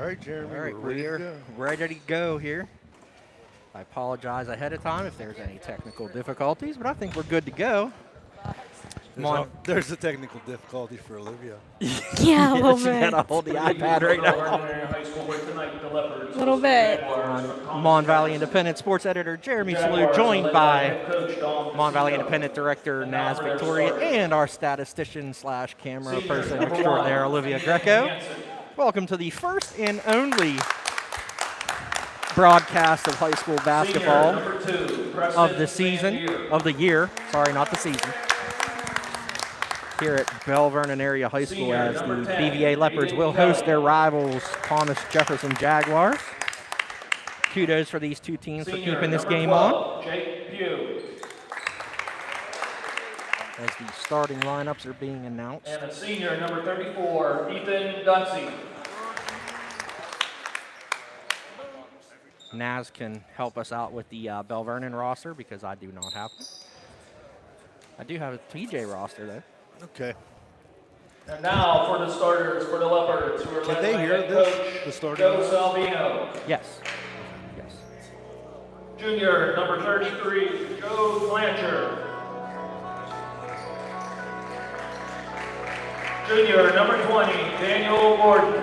right, Jeremy. All right, we're ready to go here. I apologize ahead of time if there's any technical difficulties, but I think we're good to go. There's a technical difficulty for Olivia. Yeah, a little She bit. gotta hold the iPad right now. A little bit. Mon Valley Independent sports editor Jeremy Sellew, joined by Mon Valley Independent director Naz Victoria and our statistician / camera person extraordinaire Olivia Greco. Welcome to the first and only broadcast of high school basketball of the season, of the year. Sorry, not the season. Here at Bell Vernon Area High School, as the BVA Leopards will host their rivals, Thomas Jefferson Jaguars. Kudos for these two teams for keeping this game on. As the starting lineups are being announced. And a senior, number 34, Ethan Dunsey. Naz can help us out with the Bell Vernon roster because I do not have them. I do have a TJ roster, though. Okay. And now for the starters for the Leopards, who are Can led they by hear head this? coach The starting Joe lineup? Salvino. Yes. Yes. Junior, number 33, Joe Blanchard. Junior, number 20, Daniel Gordon.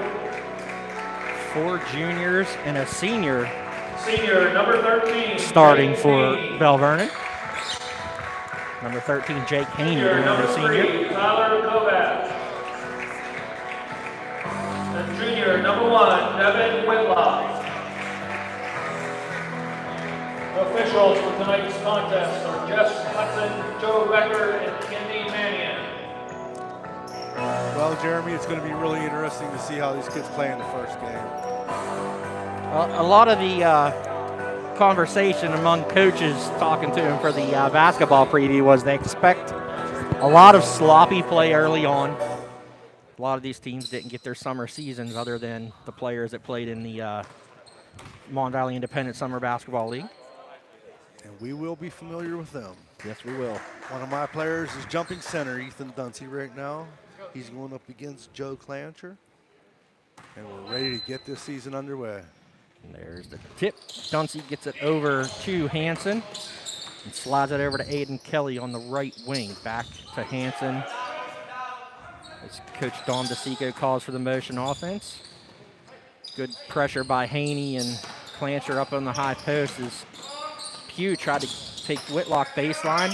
4 juniors and a senior Senior, number 13, starting Jake for Haney. Bell Vernon. Number 13, Jake Haney, Junior, the number senior. 3, Tyler Kovac. And junior, number 1, Devin Whitlock. The officials for tonight's contest are Jess Hudson, Joe Becker, and Kendi Mannion. Well, Jeremy, it's going to be really interesting to see how these kids play in the first game. A lot of the conversation among coaches talking to him for the basketball preview was they expect a lot of sloppy play early on. A lot of these teams didn't get their summer seasons other than the players that played in the Mon Valley Independent Summer Basketball League. And we will be familiar with them. Yes, we will. One of my players is jumping center, Ethan Dunsey, right now. He's going up against Joe Clancher. And we're ready to get this season underway. And there's the tip. Dunsey gets it over to Hanson and slides it over to Aiden Kelly on the right wing. Back to Hanson. As Coach Don DeSico calls for the motion offense. Good pressure by Haney and Clancher up on the high post as Pugh tried to take Whitlock baseline.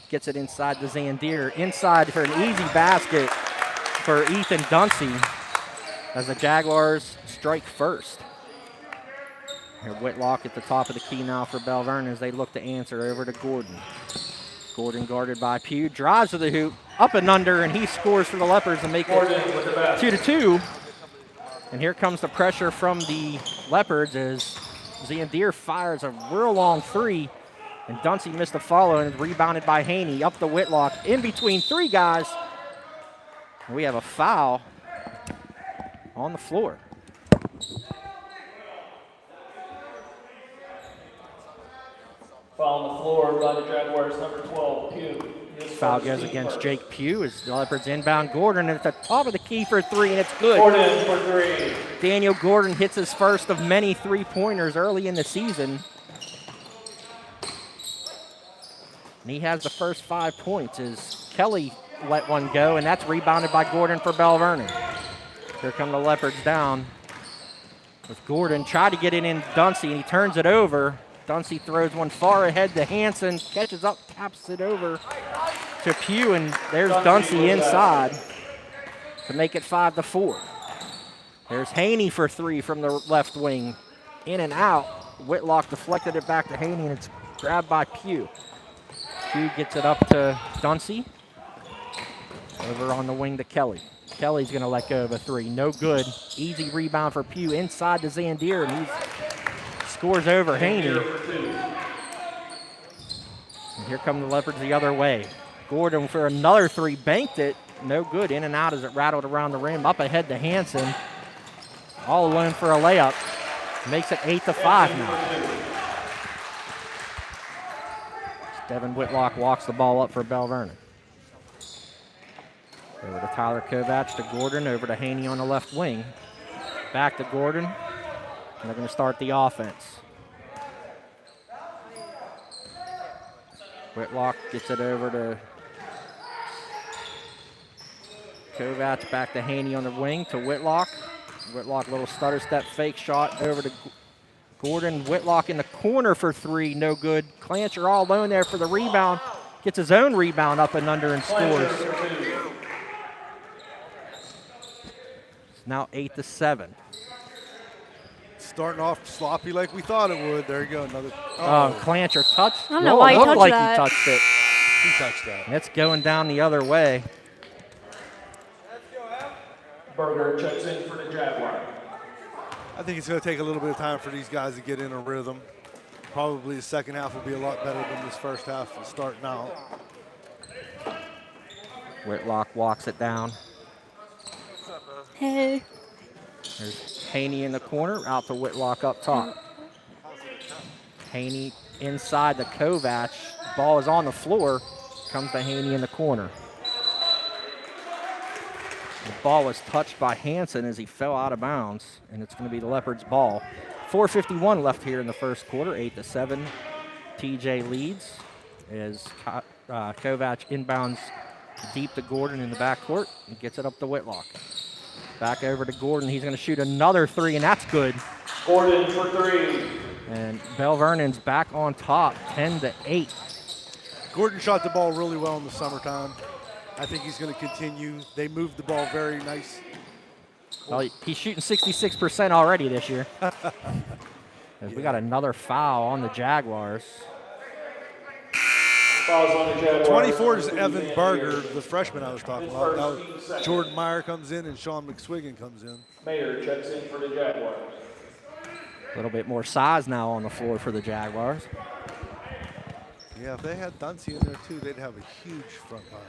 Gets it inside to Zandier. Inside for an easy basket for Ethan Dunsey as the Jaguars strike first. Here Whitlock at the top of the key now for Bell Vernon as they look to answer over to Gordon. Gordon guarded by Pugh, drives to the hoop, up and under, and he scores for the Leopards to make it 2-2. And here comes the pressure from the Leopards as Zandier fires a real long three, and Dunsey missed a follow and is rebounded by Haney up the Whitlock in between 3 guys. And we have a foul on the floor. Foul on the floor by the Jaguars, number 12, Pugh. Foul goes against Jake Pugh as the Leopards inbound Gordon at the top of the key for 3, and it's good. Gordon for 3. Daniel Gordon hits his first of many 3-pointers early in the season. And he has the first 5 points as Kelly let one go, and that's rebounded by Gordon for Bell Vernon. Here come the Leopards down with Gordon. Tried to get it in Dunsey, and he turns it over. Dunsey throws one far ahead to Hanson, catches up, taps it over to Pugh, and there's Dunsey inside to make it 5-4. There's Haney for 3 from the left wing. In and out. Whitlock deflected it back to Haney, and it's grabbed by Pugh. Pugh gets it up to Dunsey. Over on the wing to Kelly. Kelly's going to let go of a 3. No good. Easy rebound for Pugh inside to Zandier, and he scores over Haney. And here come the Leopards the other way. Gordon for another 3, banked it. No good. In and out as it rattled around the rim. Up ahead to Hanson. All alone for a layup. Makes it 8-5 now. Devin Whitlock walks the ball up for Bell Vernon. Over to Tyler Kovac to Gordon, over to Haney on the left wing. Back to Gordon. And they're going to start the offense. Whitlock gets it over to Kovac. Back to Haney on the wing to Whitlock. Whitlock, little stutter step fake shot over to Gordon. Whitlock in the corner for three, no good. Clancher all alone there for the rebound. Gets his own rebound up and under and scores. It's now 8-7. Starting off sloppy like we thought it would. There you go, another. Clancher touched. I don't know why he looked touched like that. he touched it. He touched that. And it's going down the other way. Berger checks in for the Jaguar. I think it's going to take a little bit of time for these guys to get in a rhythm. Probably the second half will be a lot better than this first half starting out. Whitlock walks it down. Hey. There's Haney in the corner, out to Whitlock up top. Haney inside the Kovac. Ball is on the floor. Comes to Haney in the corner. The ball was touched by Hansen as he fell out of bounds, and it's going to be the Leopards' ball. 4:51 left here in the first quarter, 8-7. TJ leads as Kovac inbounds deep to Gordon in the backcourt and gets it up to Whitlock. Back over to Gordon. He's going to shoot another three, and that's good. Gordon for three. And Bell Vernon's back on top, 10-8. Gordon shot the ball really well in the summertime. I think he's going to continue. They moved the ball very nice. Well, he's shooting 66% already this year. We got another foul on the Jaguars. Fouls on the Jaguars. 24 is Evan Berger, the freshman I was talking about. Now Jordan Meyer comes in and Sean McSwiggan comes in. Mayer checks in for the Jaguars. A little bit more size now on the floor for the Jaguars. Yeah, if they had Dunsey in there too, they'd have a huge front line.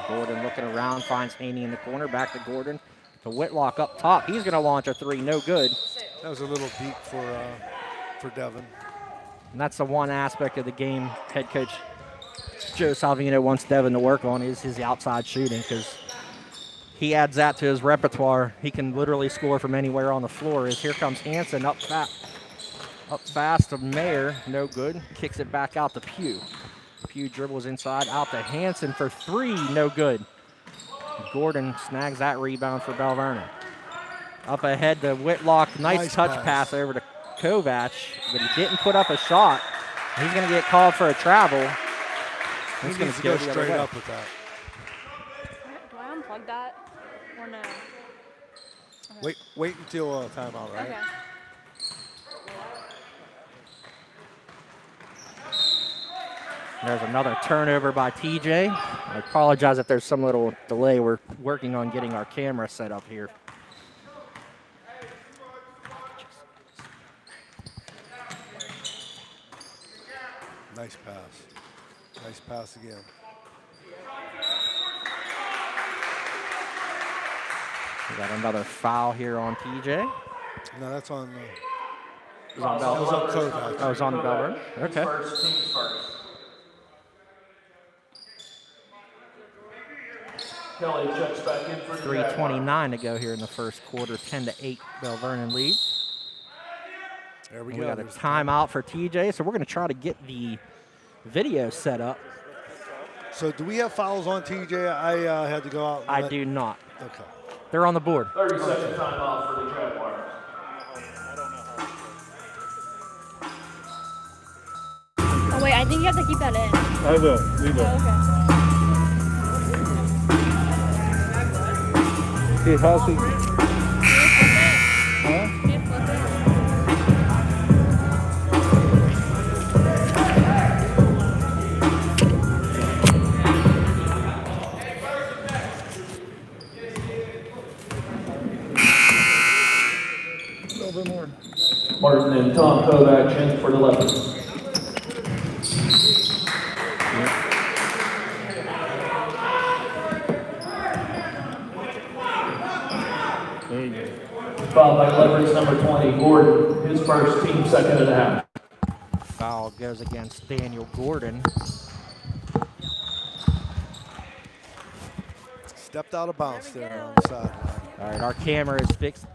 Gordon looking around, finds Haney in the corner. Back to Gordon. To Whitlock up top. He's going to launch a three. No good. That was a little deep for Devin. And that's the one aspect of the game head coach Joe Salvino wants Devin to work on is his outside shooting, because he adds that to his repertoire. He can literally score from anywhere on the floor. As here comes Hansen up fast to Mayer. No good. Kicks it back out to Pugh. Pugh dribbles inside, out to Hansen for three, no good. Gordon snags that rebound for Bell Vernon. Up ahead to Whitlock, nice touch pass over to Kovac, but he didn't put up a shot. He's going to get called for a travel. He's going to go straight up with that. Do I unplug that or no? Wait until timeout, right? Okay. There's another turnover by TJ. I apologize if there's some little delay. We're working on getting our camera set up here. Nice pass. Nice pass again. We got another foul here on TJ. No, that's on. It was on Bell. That was on Kovac. Oh, it was on the Bell. Okay. First, teams first. Kelly checks back in for the 3:29 to go here in the first quarter. 10-8, Bell Vernon leads. There we And go. we got a timeout for TJ, so we're going to try to get the video set up. So do we have fouls on TJ? I had to go out. I do not. Okay. They're on the board. 30-second timeout for the Jaguars. Oh wait, I think you have to keep that in. I will. We will. Oh, Hey, how's he? okay. Huh? Can you flip it? A little bit more. Martin and Tom Kovac in for the Leopards. There you go. Fouled by Leopards number 20, Gordon, his first, team second and a half. Foul goes against Daniel Gordon. stepped out of bounds there on the sideline. All right, our camera is fixed.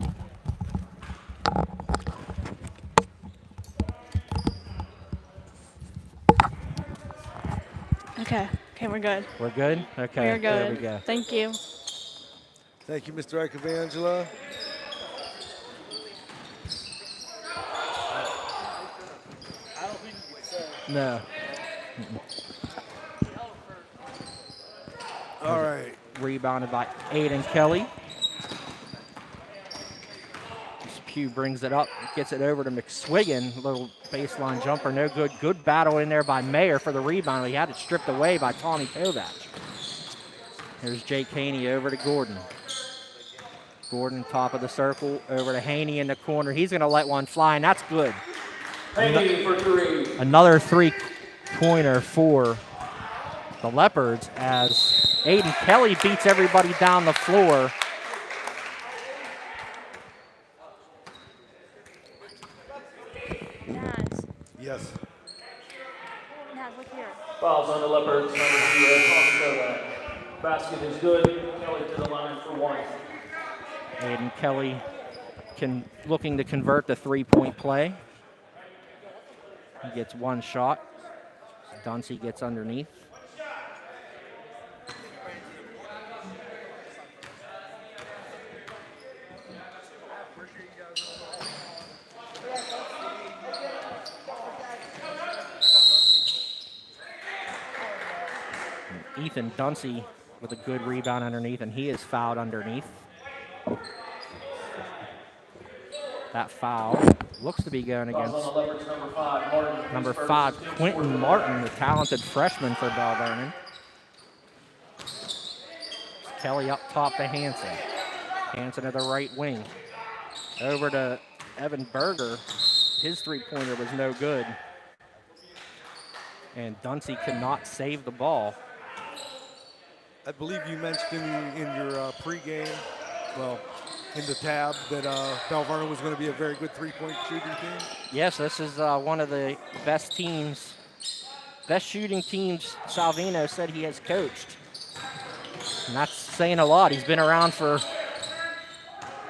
Okay. Okay, we're good. We're good? Okay, We're good. there we go. Thank you. Thank you, Mr. Ecavangela. No. All right. Rebounded by Aiden Kelly. Pugh brings it up, gets it over to McSwiggan. Little baseline jumper, no good. Good battle in there by Mayer for the rebound. He had it stripped away by Tommy Kovac. Here's Jake Haney over to Gordon. Gordon, top of the circle, over to Haney in the corner. He's going to let one fly, and that's good. Haney for 3. Another three-pointer for the Leopards as Aiden Kelly beats everybody down the floor. Naz. Yes. Naz, look here. Fouls on the Leopards, number 2, Tommy Kovac. Basket is good. Kelly to the line for 1. Aiden Kelly looking to convert the three-point play. He gets one shot. Dunsey gets underneath. Ethan Dunsey with a good rebound underneath, and he is fouled underneath. That foul looks to be going against Fouls on the Leopards, number 5, Martin. number 5, Quentin Martin, the talented freshman for Bell Vernon. Kelly up top to Hanson. Hanson to the right wing. Over to Evan Berger. His three-pointer was no good. And Dunsey could not save the ball. I believe you mentioned in your pregame, well, in the tab, that Bell Vernon was going to be a very good three-point shooting team. Yes, this is one of the best shooting teams Salvino said he has coached. And that's saying a lot. He's been around for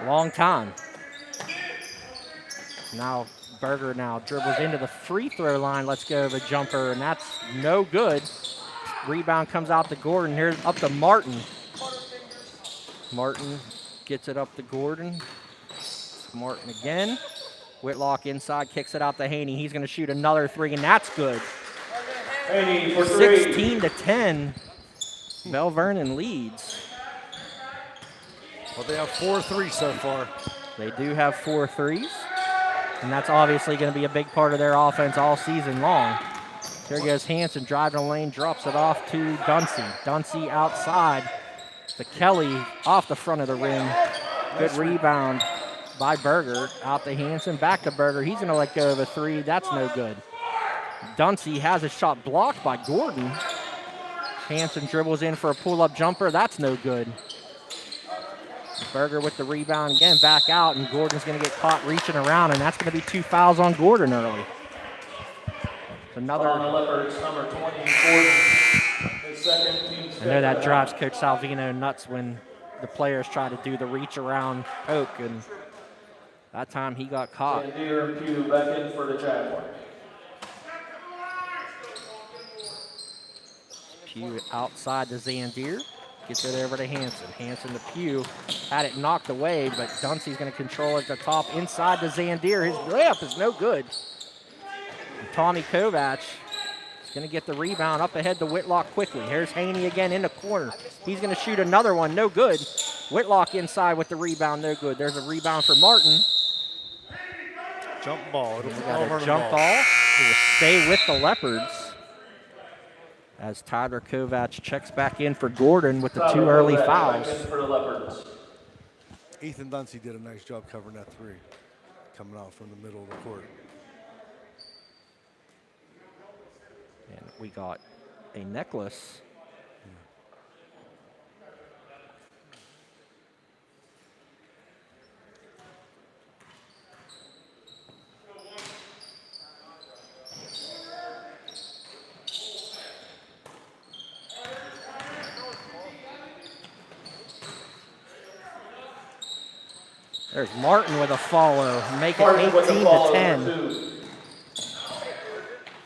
a long time. Now Berger dribbles into the free throw line. Let's go of a jumper, and that's no good. Rebound comes out to Gordon. Here's up to Martin. Martin gets it up to Gordon. Martin again. Whitlock inside, kicks it out to Haney. He's going to shoot another three, and that's good. Haney for 3. 16-10. Bell Vernon leads. Well, they have 4 threes so far. They do have 4 threes, and that's obviously going to be a big part of their offense all season long. Here goes Hanson, driving the lane, drops it off to Dunsey. Dunsey outside to Kelly, off the front of the rim. Good rebound by Berger, out to Hanson, back to Berger. He's going to let go of a three. That's no good. Dunsey has a shot blocked by Gordon. Hanson dribbles in for a pull-up jumper. That's no good. Berger with the rebound again, back out, and Gordon's going to get caught reaching around, and that's going to be 2 fouls on Gordon early. Another. On the Leopards, number 20, Gordon. His second team's I know that drives Coach Salvino nuts when the players try to do the reach around poke, and that time he got caught. Zandier and Pugh back in for the Jaguars. Pugh outside to Zandier. Gets it over to Hanson. Hanson to Pugh. Had it knocked away, but Dunsey's going to control it at the top. Inside to Zandier. His layup is no good. And Tommy Kovac is going to get the rebound up ahead to Whitlock quickly. Here's Haney again in the corner. He's going to shoot another one. No good. Whitlock inside with the rebound. No good. There's a rebound for Martin. Jump ball. It'll We be got over a the jump ball. It will stay with the Leopards. As Tyler Kovac checks back in for Gordon with the 2 early fouls. For the Leopards. Ethan Dunsey did a nice job covering that three, coming out from the middle of the court. And we got a necklace. There's Martin with a follow, make it Martin with the 18 follow, to 10 number 2.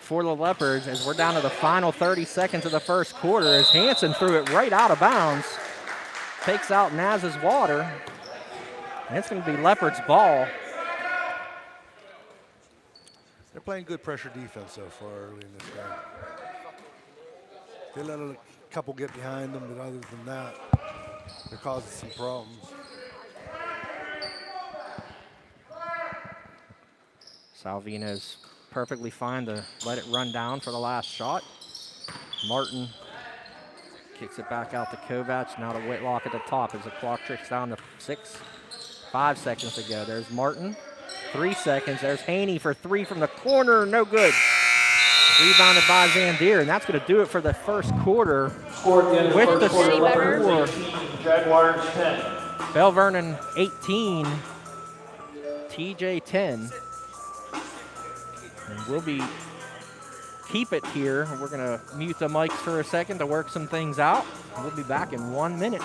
for the Leopards as we're down to the final 30 seconds of the first quarter as Hanson threw it right out of bounds. Takes out Naz's water. And it's going to be Leopards ball. They're playing good pressure defense so far early in this game. They let a couple get behind them, but other than that, they're causing some problems. Salvino's perfectly fine to let it run down for the last shot. Martin kicks it back out to Kovacs, now to Whitlock at the top as the clock ticks down to 5 seconds to go. There's Martin, 3 seconds. There's Haney for 3 from the corner, no good. Rebounded by Zandier, and that's going to do it for the first quarter. Score at the end of With the the first quarter, better. Leopards 18, Jaguars 10. Bell Vernon 18, TJ 10. And we'll keep it here. We're going to mute the mics for a second to work some things out. We'll be back in 1 minute.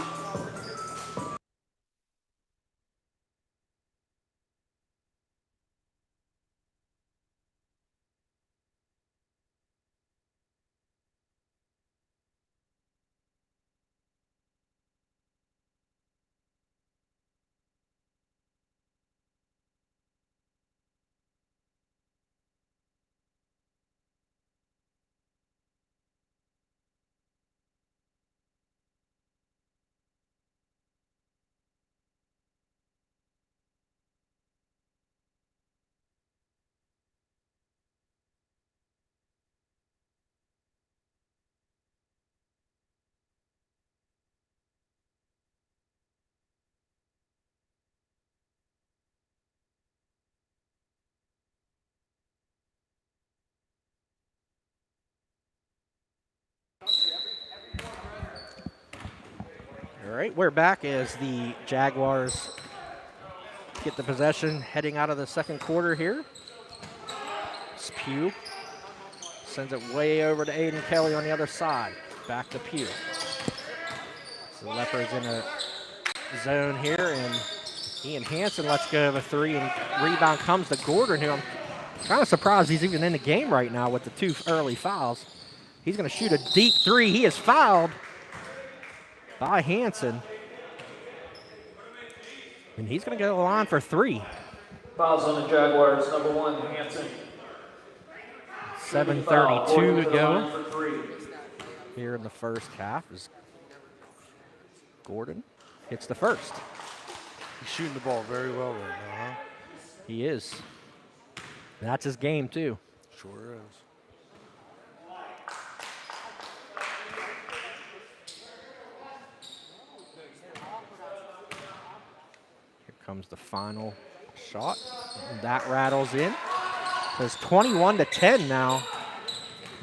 All right, we're back as the Jaguars get the possession heading out of the second quarter here. Pugh sends it way over to Aiden Kelly on the other side. Back to Pugh. So the Leopards in a zone here, and Ian Hansen lets go of a 3, and rebound comes to Gordon, who I'm kind of surprised he's even in the game right now with the 2 early fouls. He's going to shoot a deep 3. He is fouled by Hansen. And he's going to go to the line for 3. Fouls on the Jaguars, number 1, Hanson. 7:32 to go here in the first half as Gordon hits the first. He's shooting the ball very well right now, huh? He is. That's his game, too. Sure is. Here comes the final shot. And that rattles in. So it's 21 to 10 now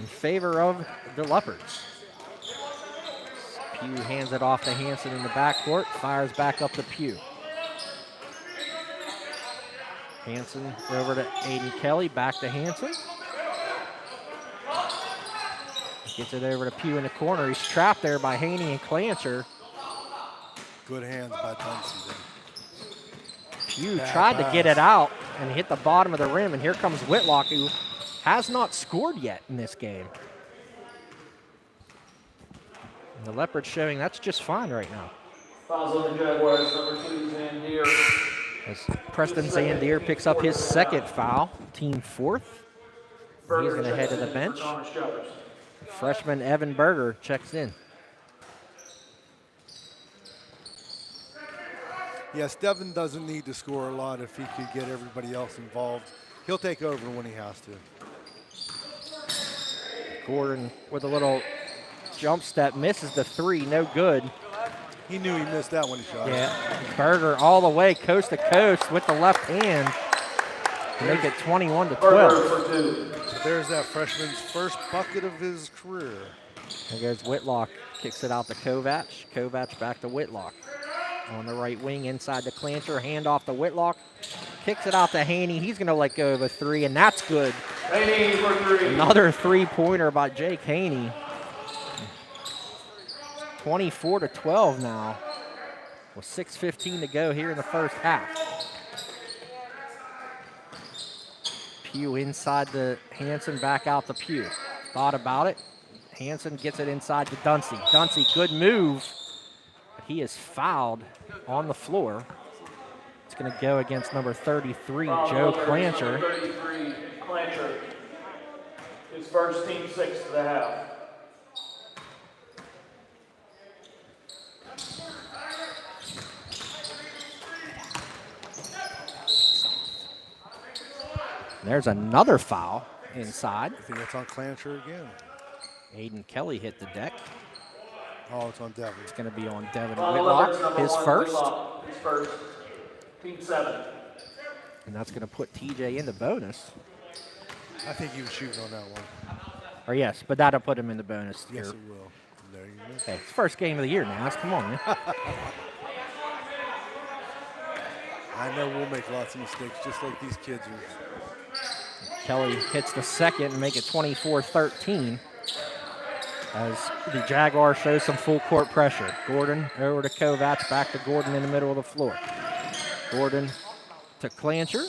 in favor of the Leopards. Pugh hands it off to Hansen in the backcourt, fires back up to Pugh. Hansen over to Aiden Kelly, back to Hansen. Gets it over to Pugh in the corner. He's trapped there by Haney and Clancher. Good hands by Dunsey. Pugh tried to get it out and hit the bottom of the rim, and here comes Whitlock, who has not scored yet in this game. And the Leopards showing that's just fine right now. Fouls on the Jaguars, number 2, Zandier. As Preston Zandier picks up his second foul, team 4th. He's going to head to the bench. Freshman Evan Berger checks in. Yes, Devin doesn't need to score a lot if he could get everybody else involved. He'll take over when he has to. Gordon with a little jump step, misses the 3, no good. He knew he missed that when he shot. Yeah, Berger all the way coast to coast with the left hand to make it 21 to 12. So there's that freshman's first bucket of his career. There goes Whitlock, kicks it out to Kovac. Kovac back to Whitlock. On the right wing, inside to Clancher, hand off to Whitlock. Kicks it out to Haney. He's going to let go of a 3, and that's good. Haney for 3. Another 3-pointer by Jake Haney. 24 to 12 now, with 6:15 to go here in the first half. Pugh inside the Hanson, back out to Pugh. Thought about it. Hanson gets it inside to Dunsey. Dunsey, good move. But he is fouled on the floor. It's going to go against number 33, Joe Clancher. 33, Clancher. His first team 6th of the half. There's another foul inside. I think that's on Clancher again. Aiden Kelly hit the deck. Oh, it's on Devin. It's going to be on Devin Foul Whitlock, numbers, number his 1, first. Whitlock, his first. Team 7. And that's going to put TJ into bonus. I think he was shooting on that one. Or yes, but that'll put him in the bonus. Yes, here. it will. There you go. Hey, it's first game of the year now. Come on, man. I know we'll make lots of mistakes, just like these kids are. Kelly hits the second and make it 24-13 as the Jaguars show some full court pressure. Gordon over to Kovacs, back to Gordon in the middle of the floor. Gordon to Clancher,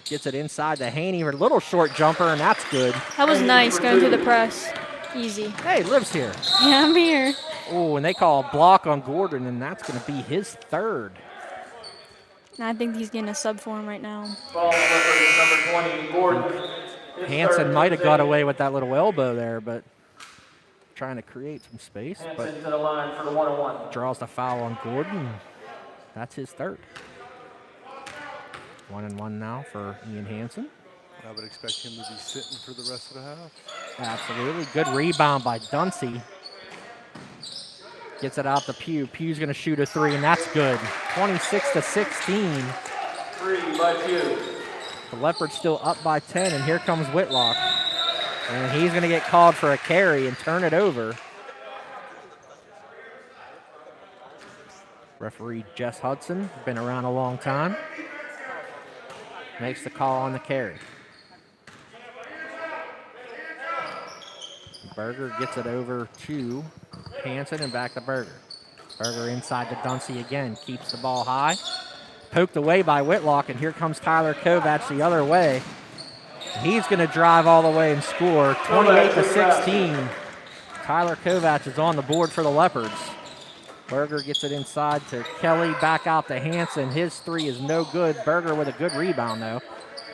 gets it inside to Haney for a little short jumper, and that's good. That was nice going through the press. Easy. Hey, Liv's here. Yeah, I'm here. Oh, and they call a block on Gordon, and that's going to be his third. I think he's getting a sub for him right now. Foul number 20, Gordon. His Hanson third, might have got Xavier. away with that little elbow there, but trying to create some space, but Hanson to the line for the 1-on-1. draws the foul on Gordon. That's his third. 1-1 now for Ian Hanson. I would expect him to be sitting for the rest of the half. Absolutely. Good rebound by Dunsey. Gets it out to Pugh. Pugh's going to shoot a three, and that's good. 26-16. 3 by Pugh. The Leopards still up by 10, and here comes Whitlock. And he's going to get called for a carry and turn it over. Referee Jess Hudson, been around a long time, makes the call on the carry. Berger gets it over to Hanson and back to Berger. Berger inside to Dunsey again, keeps the ball high. Poked away by Whitlock, and here comes Tyler Kovacs the other way. He's going to drive all the way and score, 28-16. Tyler Kovacs is on the board for the Leopards. Berger gets it inside to Kelly, back out to Hanson. His three is no good. Berger with a good rebound, though.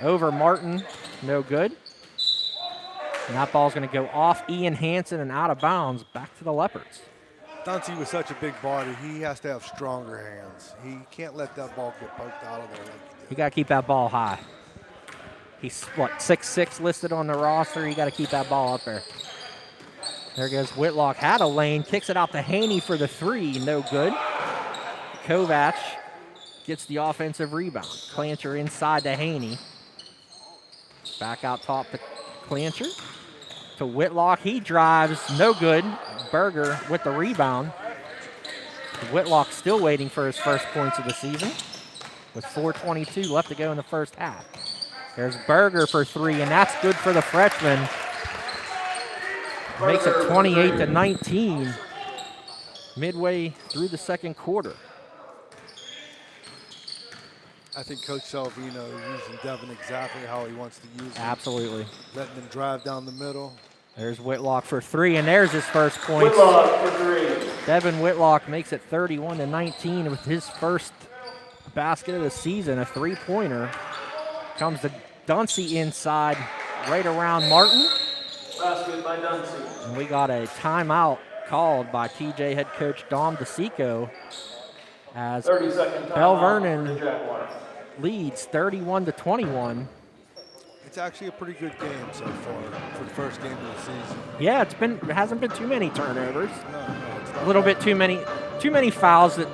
Over Martin, no good. And that ball's going to go off Ian Hanson and out of bounds, back to the Leopards. Dunsey was such a big body, he has to have stronger hands. He can't let that ball get poked out of there like he did. You got to keep that ball high. He's, what, 6'6" listed on the roster. You got to keep that ball up there. There goes Whitlock, had a lane, kicks it out to Haney for the three, no good. Kovacs gets the offensive rebound. Clancher inside to Haney. Back out top to Clancher. To Whitlock, he drives, no good. Berger with the rebound. Whitlock still waiting for his first points of the season with 4:22 left to go in the first half. There's Berger for three, and that's good for the freshman. Makes it 28-19 midway through the second quarter. I think Coach Salvino is using Devin exactly how he wants to use him. Absolutely. Letting him drive down the middle. There's Whitlock for three, and there's his first points. Whitlock for 3. Devin Whitlock makes it 31-19 with his first basket of the season, a three-pointer. Comes to Dunsey inside, right around Martin. Basket by Dunsey. And we got a timeout called by TJ head coach Dom DeSico as 30-second timeout Bell for Vernon the Jaguars. leads 31-21. It's actually a pretty good game so far for the first game of the season. Yeah, it hasn't been too many turnovers. No, it's not A little bad. bit too many fouls that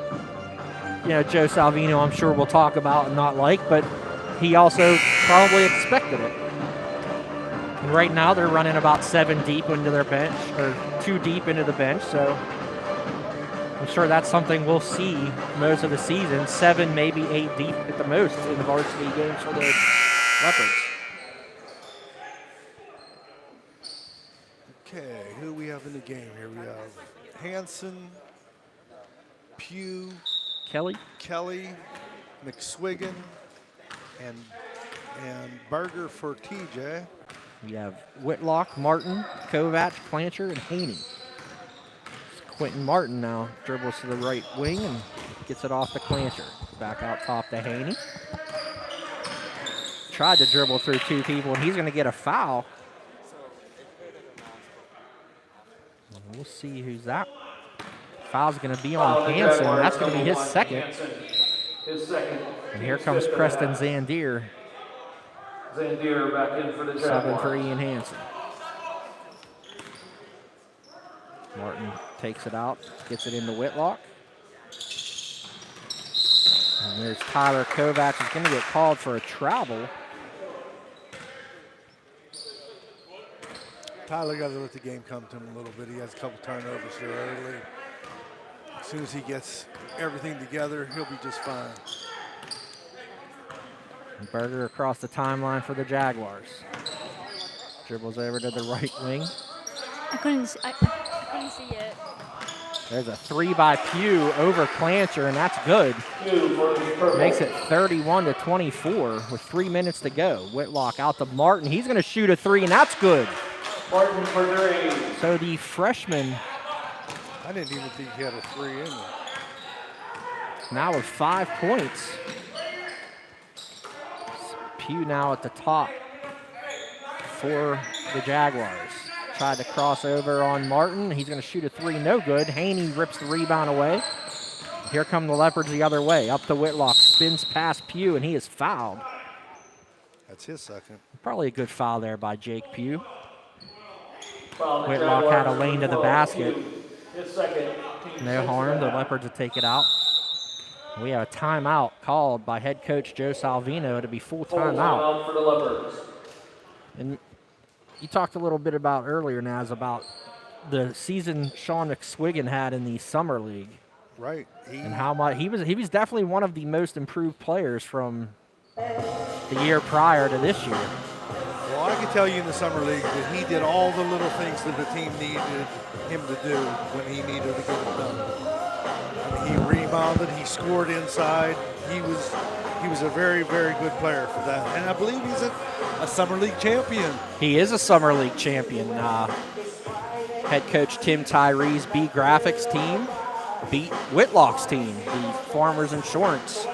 Joe Salvino I'm sure will talk about and not like, but he also probably expected it. And right now they're running about 7 deep into their bench, or 2 deep into the bench, so I'm sure that's something we'll see most of the season, 7, maybe 8 deep at the most in the varsity games for the Leopards. Okay, who we have in the game here? We have Hanson, Pugh, Kelly, Kelly, McSwiggan, and And Berger for TJ. We have Whitlock, Martin, Kovac, Clancher, and Haney. Quentin Martin now dribbles to the right wing and gets it off to Clancher. Back out top to Haney. Tried to dribble through two people, and he's going to get a foul. And we'll see who's that. Foul's going to be on Hansen. That's going to be his second. And here comes Preston Zandier. Zandier back in for the Subbing Jaguars. for Ian Hansen. Martin takes it out, gets it into Whitlock. And there's Tyler Kovac. He's going to get called for a travel. Tyler got to let the game come to him a little bit. He has a couple turnovers here early. As soon as he gets everything together, he'll be just fine. Berger across the timeline for the Jaguars. Dribbles over to the right wing. I couldn't see it. There's a three by Pugh over Clancher, and that's good. Makes it 31-24 with 3 minutes to go. Whitlock out to Martin. He's going to shoot a three, and that's good. Martin for three. So the freshman I didn't even think he had a three in there. now with 5 points. Pugh now at the top for the Jaguars. Tried to cross over on Martin. He's going to shoot a three, no good. Haney rips the rebound away. Here come the Leopards the other way. Up to Whitlock, spins past Pugh, and he is fouled. That's his second. Probably a good foul there by Jake Pugh. Foul the Whitlock Jaguars had a lane to the 12. basket. His second. Team No harm. The Leopards will take it out. We have a timeout called by head coach Joe Salvino to be full timeout. Timeout for the Leopards. And you talked a little bit about earlier, Naz, about the season Sean McSwiggan had in the summer league, Right. and how much he was definitely one of the most improved players from the year prior to this year. Well, I can tell you in the summer league that he did all the little things that the team needed him to do when he needed to get it done. I mean, he rebounded, he scored inside. He was a very, very good player for that. And I believe he's a summer league champion. He is a summer league champion. Head coach Tim Tyree's B Graphics team beat Whitlock's team, the Farmers Insurance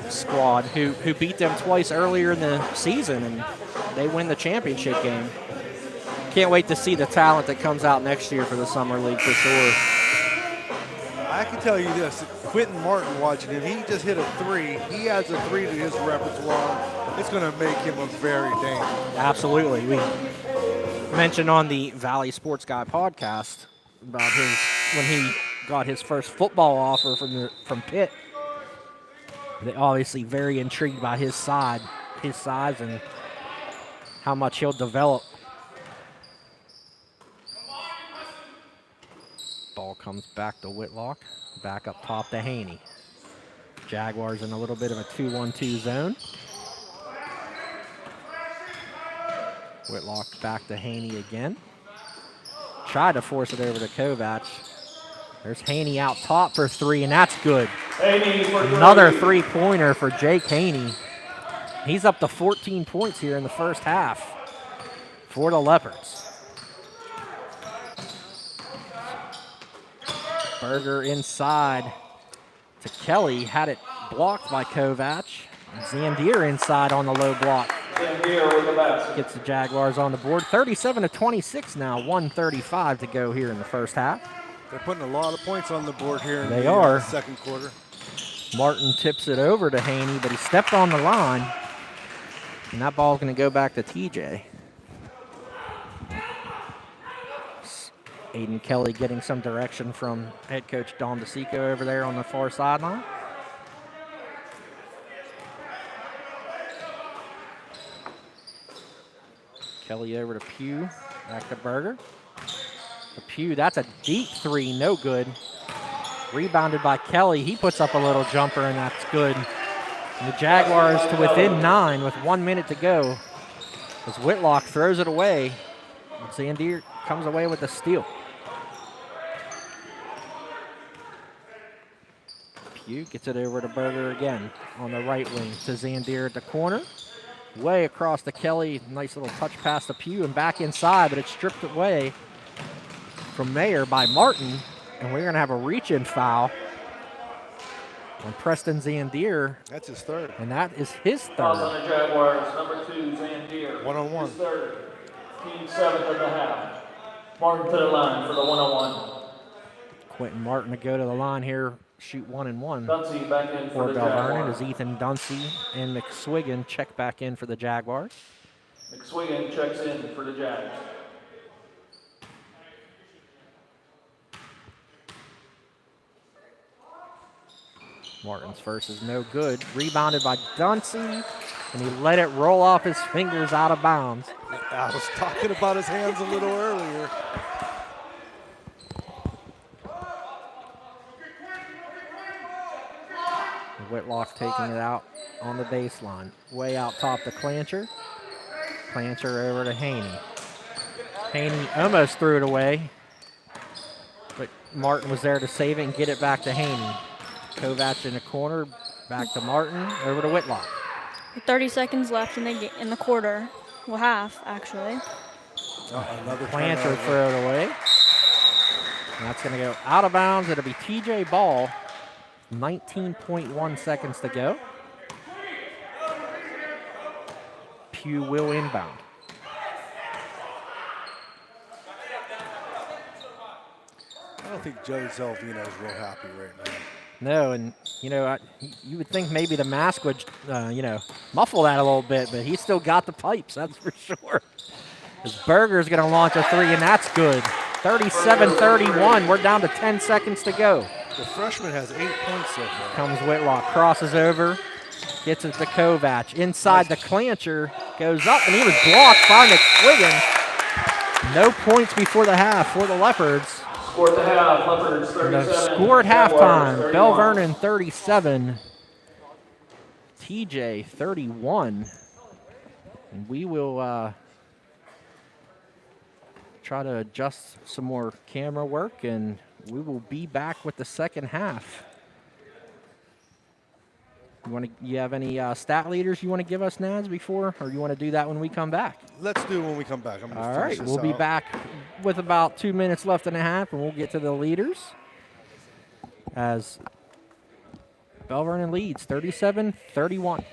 squad, who beat them twice earlier in the season, and they win the championship game. Can't wait to see the talent that comes out next year for the summer league for sure. I can tell you this, Quentin Martin watching him, he just hit a three. He adds a three to his repertoire. It's going to make him a very dangerous. Absolutely. We mentioned on the Valley Sports Guy podcast about when he got his first football offer from Pitt. They're obviously very intrigued by his size and how much he'll develop. Ball comes back to Whitlock, back up top to Haney. Jaguars in a little bit of a 2-1-2 zone. Whitlock back to Haney again. Tried to force it over to Kovac. There's Haney out top for three, and that's good. Haney for three. Another three-pointer for Jake Haney. He's up to 14 points here in the first half for the Leopards. Berger inside to Kelly, had it blocked by Kovac. Zandier inside on the low block. Zandier with the basket. Gets the Jaguars on the board. 37-26 now, 1:35 to go here in the first half. They're putting a lot of points on the board here in They the are. second quarter. Martin tips it over to Haney, but he stepped on the line. And that ball's going to go back to TJ. Aiden Kelly getting some direction from head coach Don DeSico over there on the far sideline. Kelly over to Pugh, back to Berger. To Pugh, that's a deep three, no good. Rebounded by Kelly. He puts up a little jumper, and that's good. And the Jaguars to within 9 with 1 minute to go as Whitlock throws it away. And Zandier comes away with the steal. Pugh gets it over to Berger again on the right wing to Zandier at the corner. Way across to Kelly. Nice little touch pass to Pugh and back inside, but it's stripped away from Mayer by Martin. And we're going to have a reach-in foul on Preston Zandier. That's his third. And that is his Fouls third. on the Jaguars, number 2, Zandier. One-on-one. His third. Team 7th of the half. Martin to the line for the 1-on-1. Quentin Martin to go to the line here, shoot 1-1. Dunsey back in For for the Bell Vernon Jaguars. as Ethan Dunsey and McSwiggan check back in for the Jaguars. McSwiggan checks in for the Jags. Martin's first is no good. Rebounded by Dunsey, and he let it roll off his fingers out of bounds. I was talking about his hands a little earlier. Whitlock taking it out on the baseline. Way out top to Clancher. Clancher over to Haney. Haney almost threw it away, but Martin was there to save it and get it back to Haney. Kovac in the corner, back to Martin, over to Whitlock. 30 seconds left in the quarter. Well, half, actually. Another Clancher turnover. throw it away. And that's going to go out of bounds. It'll be TJ Ball. 19.1 seconds to go. Pugh will inbound. I don't think Joe Zelvino's real happy right now. No, and you would think maybe the mask would, muffle that a little bit, but he's still got the pipes, that's for sure. As Berger's going to launch a three, and that's good. 37-31. We're down to 10 seconds to go. The freshman has 8 points so far. Comes Whitlock, crosses over, gets it to Kovac. Inside the Clancher, goes up, and he was blocked by McSwiggan. No points before the half for the Leopards. Score at the half, Leopards 37. The score at Jaguars, halftime, 31. Bell Vernon 37, TJ 31. And we will try to adjust some more camera work, and we will be back with the second half. You have any stat leaders you want to give us, Naz, before, or you want to do that when we come back? Let's do it when we come back. I'm gonna All finish right, this we'll be out. back with about 2 minutes left and a half, and we'll get to the leaders as Bell Vernon leads 37-31.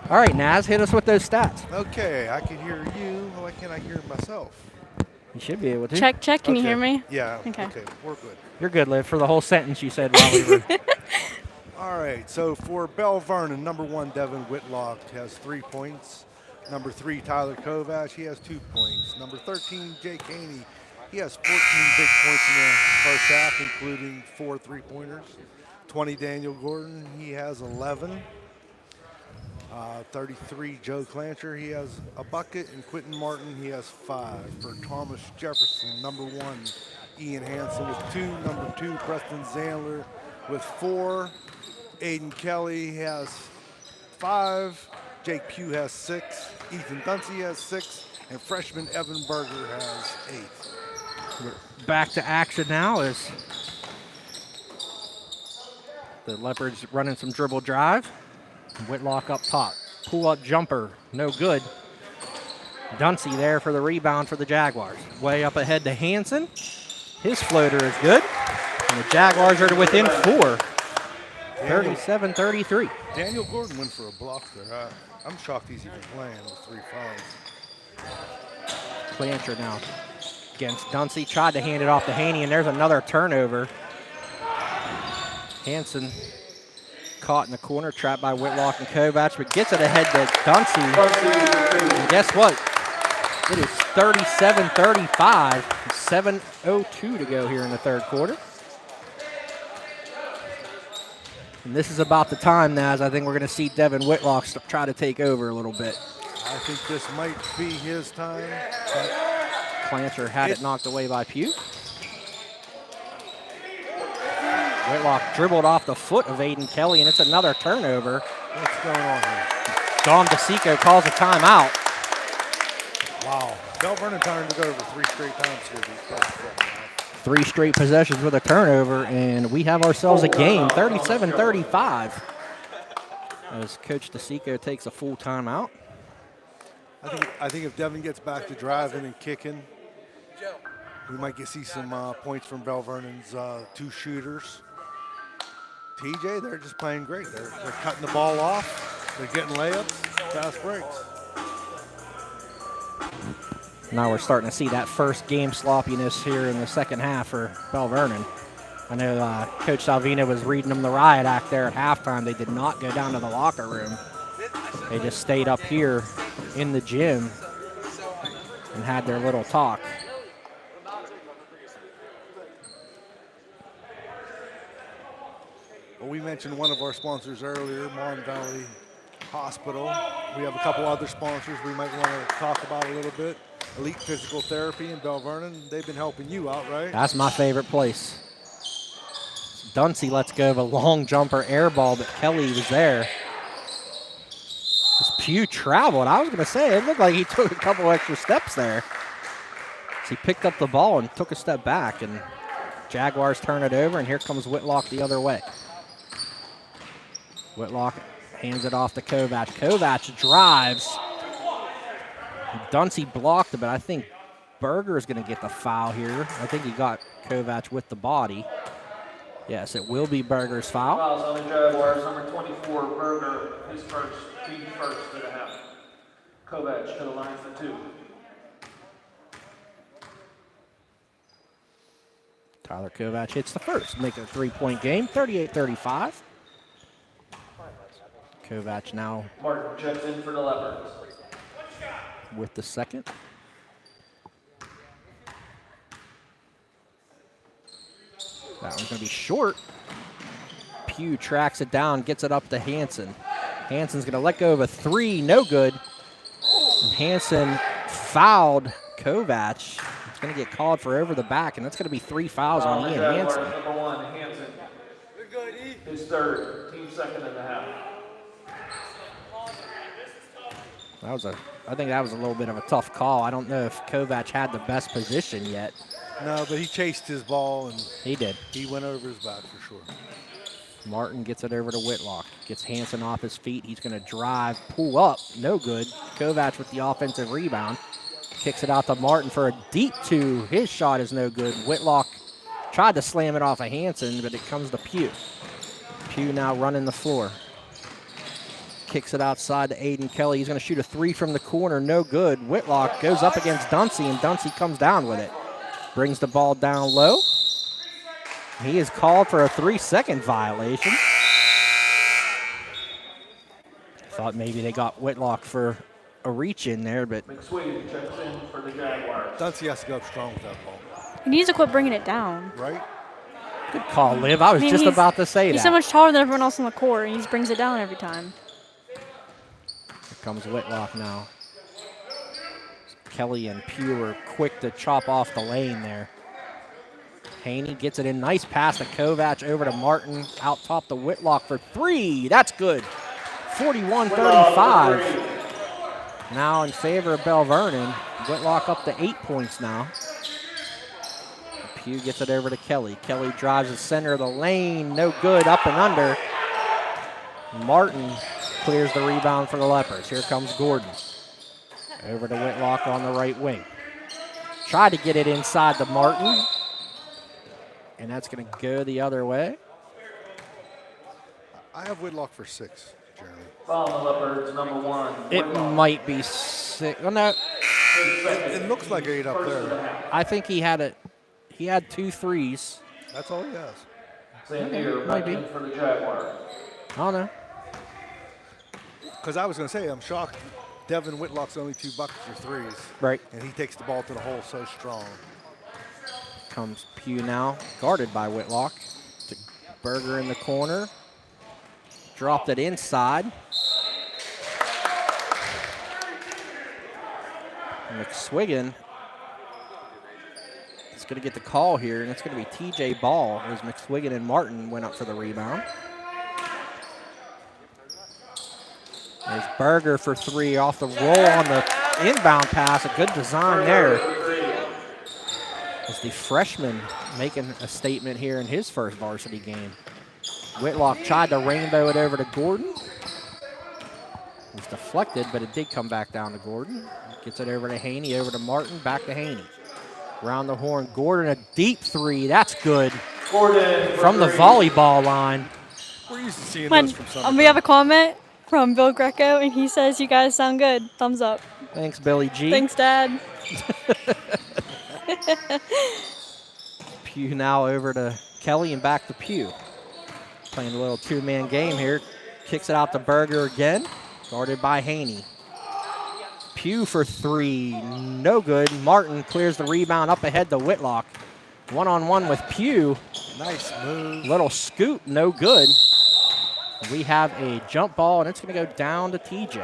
All right, Naz, hit us with those stats. Okay, I can hear you. Why can't I hear myself? You should be able to. Check. Can you Okay. hear me? Yeah. Okay. We're good. You're good, Liv, for the whole sentence you said while we were. All right, so for Bell Vernon, number 1, Devin Whitlock has 3 points. Number 3, Tyler Kovac, he has 2 points. Number 13, Jake Haney, he has 14 big points in the first half, including 4 3-pointers. 20, Daniel Gordon, he has 11. 33, Joe Clancher, he has a bucket. And Quentin Martin, he has 5. For Thomas Jefferson, number 1, Ian Hansen with 2. Number 2, Preston Zandler with 4. Aiden Kelly has 5. Jake Pugh has 6. Ethan Dunsey has 6. And freshman Evan Berger has 8. We're back to action now as the Leopards running some dribble drive. Whitlock up top. Pull-up jumper, no good. Dunsey there for the rebound for the Jaguars. Way up ahead to Hansen. His floater is good. And the Jaguars are within 4. 37-33. Daniel Gordon went for a block there. I'm shocked he's even playing with 3 fouls. Clancher now against Dunsey. Tried to hand it off to Haney, and there's another turnover. Hansen caught in the corner, trapped by Whitlock and Kovac, but gets it ahead to Dunsey. And guess what? It is 37-35. 7:02 to go here in the third quarter. And this is about the time, Naz, I think we're going to see Devin Whitlock try to take over a little bit. I think this might be his time. But Clancher had it knocked away by Pugh. Whitlock dribbled off the foot of Aiden Kelly, and it's another turnover. what's going on here? Dom DeSico calls a timeout. Wow. Bell Vernon turned it over 3 straight times here. 3 straight possessions with a turnover, and we have ourselves a game, 37-35. As Coach DeSico takes a full timeout. I think if Devin gets back to driving and kicking, we might see some points from Bell Vernon's 2 shooters. TJ, they're just playing great. They're cutting the ball off. They're getting layups, fast breaks. Now we're starting to see that first game sloppiness here in the second half for Bell Vernon. I know Coach Salvina was reading them the riot act there at halftime. They did not go down to the locker room. They just stayed up here in the gym and had their little talk. Well, we mentioned one of our sponsors earlier, Mon Valley Hospital. We have a couple other sponsors we might want to talk about a little bit. Elite Physical Therapy in Bell Vernon. They've been helping you out, right? That's my favorite place. Dunsey lets go of a long jumper air ball, but Kelly was there. This Pugh traveled. I was going to say, it looked like he took a couple extra steps there. So he picked up the ball and took a step back, and Jaguars turn it over, and here comes Whitlock the other way. Whitlock hands it off to Kovac. Kovac drives. Dunsey blocked it, but I think Berger is going to get the foul here. I think he got Kovac with the body. Yes, it will be Berger's foul. Fouls on the Jaguars, number 24, Berger, his first, team first to the half. Kovac to the line for 2. Tyler Kovac hits the first, make it a 3-point game, 38-35. Kovac now Martin checks in for the Leopards. with the second. That one's going to be short. Pugh tracks it down, gets it up to Hansen. Hansen's going to let go of a 3, no good. And Hansen fouled Kovac. It's going to get called for over the back, and that's going to be 3 fouls on Ian Hansen. Number 1, Hansen. His third, team second in the half. I think that was a little bit of a tough call. I don't know if Kovac had the best position yet. No, but he chased his ball, and He did. he went over his back for sure. Martin gets it over to Whitlock. Gets Hansen off his feet. He's going to drive, pull up, no good. Kovac with the offensive rebound. Kicks it out to Martin for a deep 2. His shot is no good. Whitlock tried to slam it off of Hansen, but it comes to Pugh. Pugh now running the floor. kicks it outside to Aiden Kelly. He's going to shoot a 3 from the corner. No good. Whitlock goes up against Dunsey, and Dunsey comes down with it. Brings the ball down low. He is called for a 3-second violation. Thought maybe they got Whitlock for a reach in there, but McSween checks in for the Jaguars. Dunsey has to go up strong with that ball, He needs to quit bringing it down. right? good call, Liv. I was just he's- about to say He's that. so much taller than everyone else on the court, and he just brings it down every time. Here comes Whitlock now. Kelly and Pugh are quick to chop off the lane there. Haney gets it in. Nice pass to Kovac over to Martin. Out top to Whitlock for 3. That's good. 41-35. Now in favor of Bell Vernon. Whitlock up to 8 points now. Pugh gets it over to Kelly. Kelly drives the center of the lane. No good. Up and under. Martin clears the rebound for the Leopards. Here comes Gordon. Over to Whitlock on the right wing. Tried to get it inside to Martin. And that's going to go the other way. I have Whitlock for 6, Jeremy. Following the Leopards, number 1. It might be 6. Oh, no. It looks like 8 up there. I think he had 2 threes. That's all he has. Zandier back in for the Jaguars. I don't know. Because I was going to say, I'm shocked Devin Whitlock's only 2 buckets for 3s. Right. And he takes the ball to the hole so strong. Comes Pugh now, guarded by Whitlock. To Berger in the corner. Dropped it inside. McSwiggan is going to get the call here, and it's going to be T.J. Ball as McSwiggan and Martin went up for the rebound. There's Berger for 3 off the roll on the inbound pass. A good design there. As the freshman making a statement here in his first varsity game. Whitlock tried to rainbow it over to Gordon. It's deflected, but it did come back down to Gordon. Gets it over to Haney, over to Martin, back to Haney. Round the horn, Gordon, a deep 3. That's good. Gordon From the volleyball line. We're used to seeing those from some. We have a comment from Bill Greco, and he says, "You guys sound good. Thumbs up." Thanks, Billy G. Thanks, Dad. Pugh now over to Kelly and back to Pugh. Playing a little 2-man game here. Kicks it out to Berger again. Guarded by Haney. Pugh for 3. No good. Martin clears the rebound up ahead to Whitlock. 1-on-1 with Pugh. Nice move. Little scoop. No good. We have a jump ball, and it's going to go down to TJ.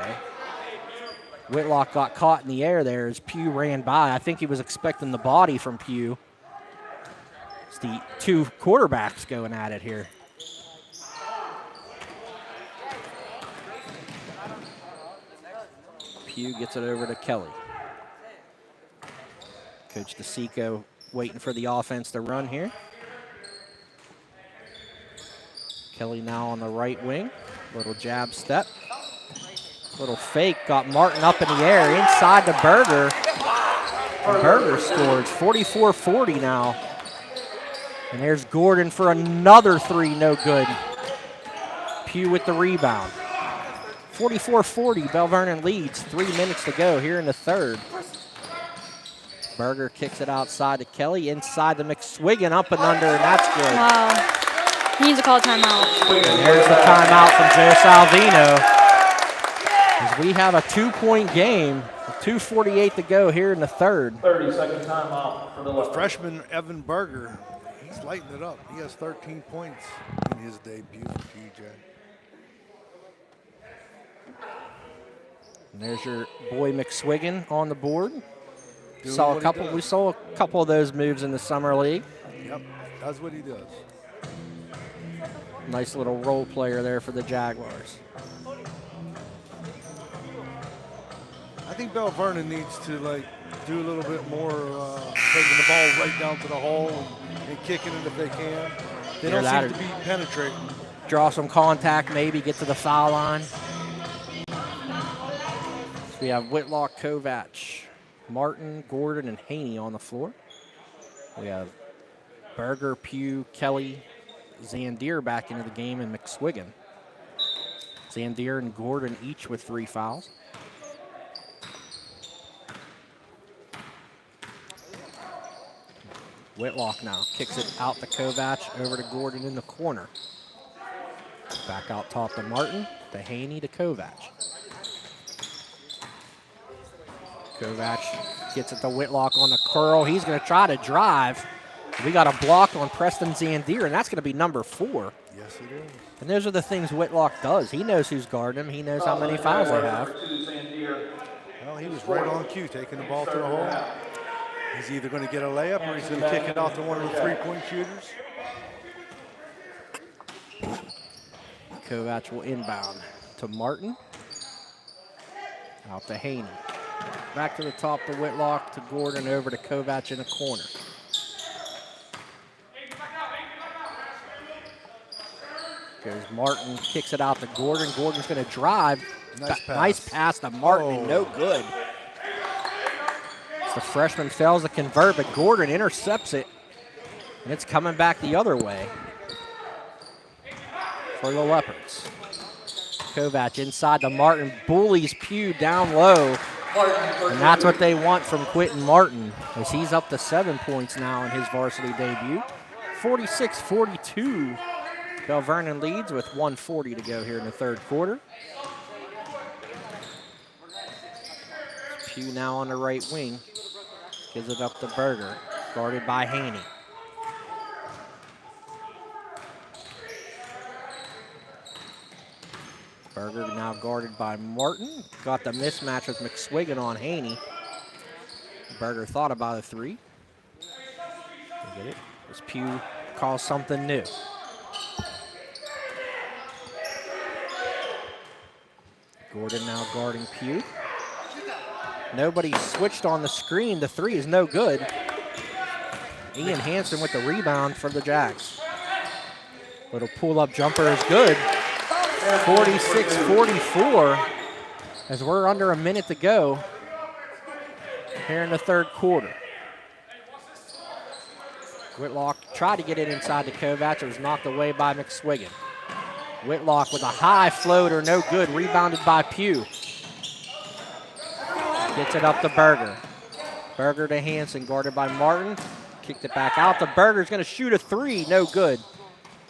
Whitlock got caught in the air there as Pugh ran by. I think he was expecting the body from Pugh. It's the 2 quarterbacks going at it here. Pugh gets it over to Kelly. Coach DeSico waiting for the offense to run here. Kelly now on the right wing. Little jab step. Little fake. Got Martin up in the air. Inside to Berger. And Berger scores. 44-40 now. And there's Gordon for another 3. No good. Pugh with the rebound. 44-40. Bell Vernon leads. 3 minutes to go here in the third. Berger kicks it outside to Kelly. Inside to McSwiggan. Up and under, and that's good. Wow. He needs to call a timeout. And there's the timeout from Joe Salvino. As we have a 2-point game, 2:48 to go here in the third. 30-second timeout for the Leopards. Freshman Evan Berger, he's lighting it up. He has 13 points in his debut for TJ. And there's your boy McSwiggan on the board. We Doing saw what a he couple. does. We saw a couple of those moves in the summer league. Yep, that's what he does. Nice little role player there for the Jaguars. I think Bell Vernon needs to do a little bit more taking the ball right down to the hole and kicking it if they can. They Hear don't that, seem to be penetrating. Draw some contact, maybe get to the foul line. So we have Whitlock, Kovac, Martin, Gordon, and Haney on the floor. We have Berger, Pugh, Kelly, Zandier back into the game, and McSwiggan. Zandier and Gordon each with 3 fouls. Whitlock now kicks it out to Kovac, over to Gordon in the corner. Back out top to Martin, to Haney, to Kovac. Kovac gets it to Whitlock on the curl. He's going to try to drive. We got a block on Preston Zandier, and that's going to be number 4. Yes, it is. And those are the things Whitlock does. He knows who's guarding him. He knows how many fouls they have. Well, he was right on cue, taking the ball to the hole. He's either going to get a layup or he's going to kick it out to one of the 3-point shooters. Kovac will inbound to Martin. Out to Haney. Back to the top to Whitlock, to Gordon, over to Kovac in the corner. Goes Martin, kicks it out to Gordon. Gordon's going to drive. Nice pass to Martin, no good. The freshman fails to convert, but Gordon intercepts it, and it's coming back the other way for the Leopards. Kovac inside to Martin, bullies Pugh down low, and that's what they want from Quentin Martin, as he's up to 7 points now in his varsity debut. 46-42, Bell Vernon leads with 1:40 to go here in the third quarter. Pugh now on the right wing. Gives it up to Berger, guarded by Haney. Berger now guarded by Martin. Got the mismatch with McSwiggan on Haney. Berger thought about a 3. Get it? As Pugh calls something new. Gordon now guarding Pugh. Nobody switched on the screen. The 3 is no good. Ian Hansen with the rebound for the Jags. Little pull-up jumper is good. 46-44 as we're under a minute to go here in the third quarter. Whitlock tried to get it inside to Kovac. It was knocked away by McSwiggan. Whitlock with a high floater, no good. Rebounded by Pugh. Gets it up to Berger. Berger to Hansen, guarded by Martin. Kicked it back out. The Berger's going to shoot a 3, no good.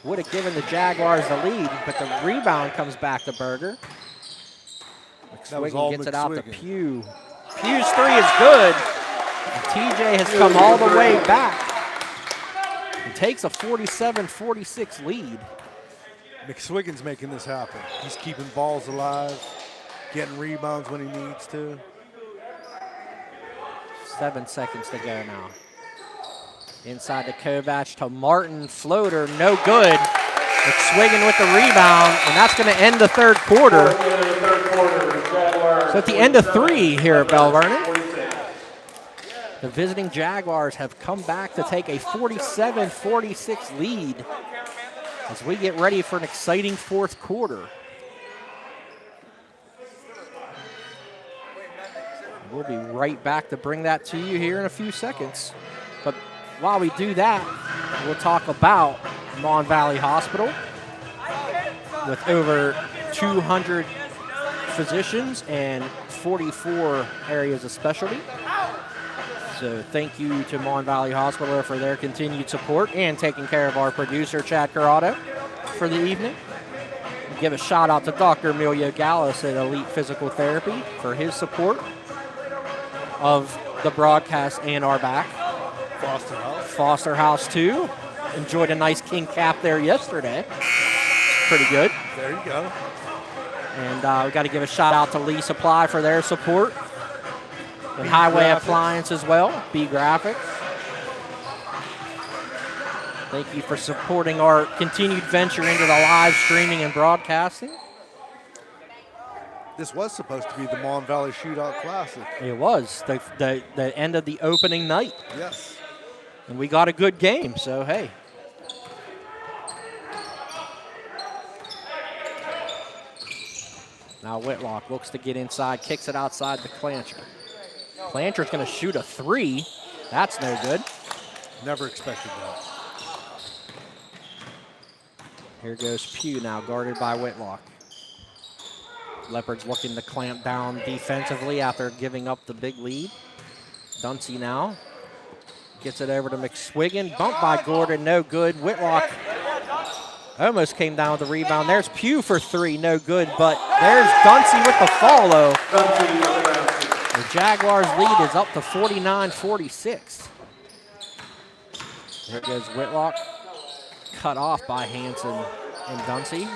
Would have given the Jaguars the lead, but the rebound comes back to Berger. McSwiggan gets it out to Pugh. Pugh's 3 is good. And TJ has come all the way back and takes a 47-46 lead. McSwiggan's making this happen. He's keeping balls alive, getting rebounds when he needs to. 7 seconds to go now. Inside to Kovac to Martin, floater, no good. McSwiggan with the rebound, and that's going to end the third quarter. So at the end of 3 here at Bell Vernon, the visiting Jaguars have come back to take a 47-46 lead as we get ready for an exciting fourth quarter. We'll be right back to bring that to you here in a few seconds. But while we do that, we'll talk about Mon Valley Hospital with over 200 physicians and 44 areas of specialty. So thank you to Mon Valley Hospital for their continued support and taking care of our producer, Chad Corrado, for the evening. Give a shout out to Dr. Emilio Gallus at Elite Physical Therapy for his support of the broadcast and our back. Foster House 2. Enjoyed a nice king cap there yesterday. Pretty good. There you go. And we got to give a shout out to Lee Supply for their support. And Highway Appliance as well, B Graphics. Thank you for supporting our continued venture into the live streaming and broadcasting. This was supposed to be the Mon Valley Shootout Classic. It was the end of the opening night. Yes. And we got a good game, so hey. Now Whitlock looks to get inside, kicks it outside to Clancher. Clancher's going to shoot a 3. That's no good. Never expected that. Here goes Pugh now, guarded by Whitlock. Leopards looking to clamp down defensively after giving up the big lead. Dunsey now gets it over to McSwiggan. Bumped by Gordon, no good. Whitlock almost came down with the rebound. There's Pugh for three, no good, but there's Dunsey with the follow. The Jaguars' lead is up to 49-46. There goes Whitlock. Cut off by Hanson and Dunsey.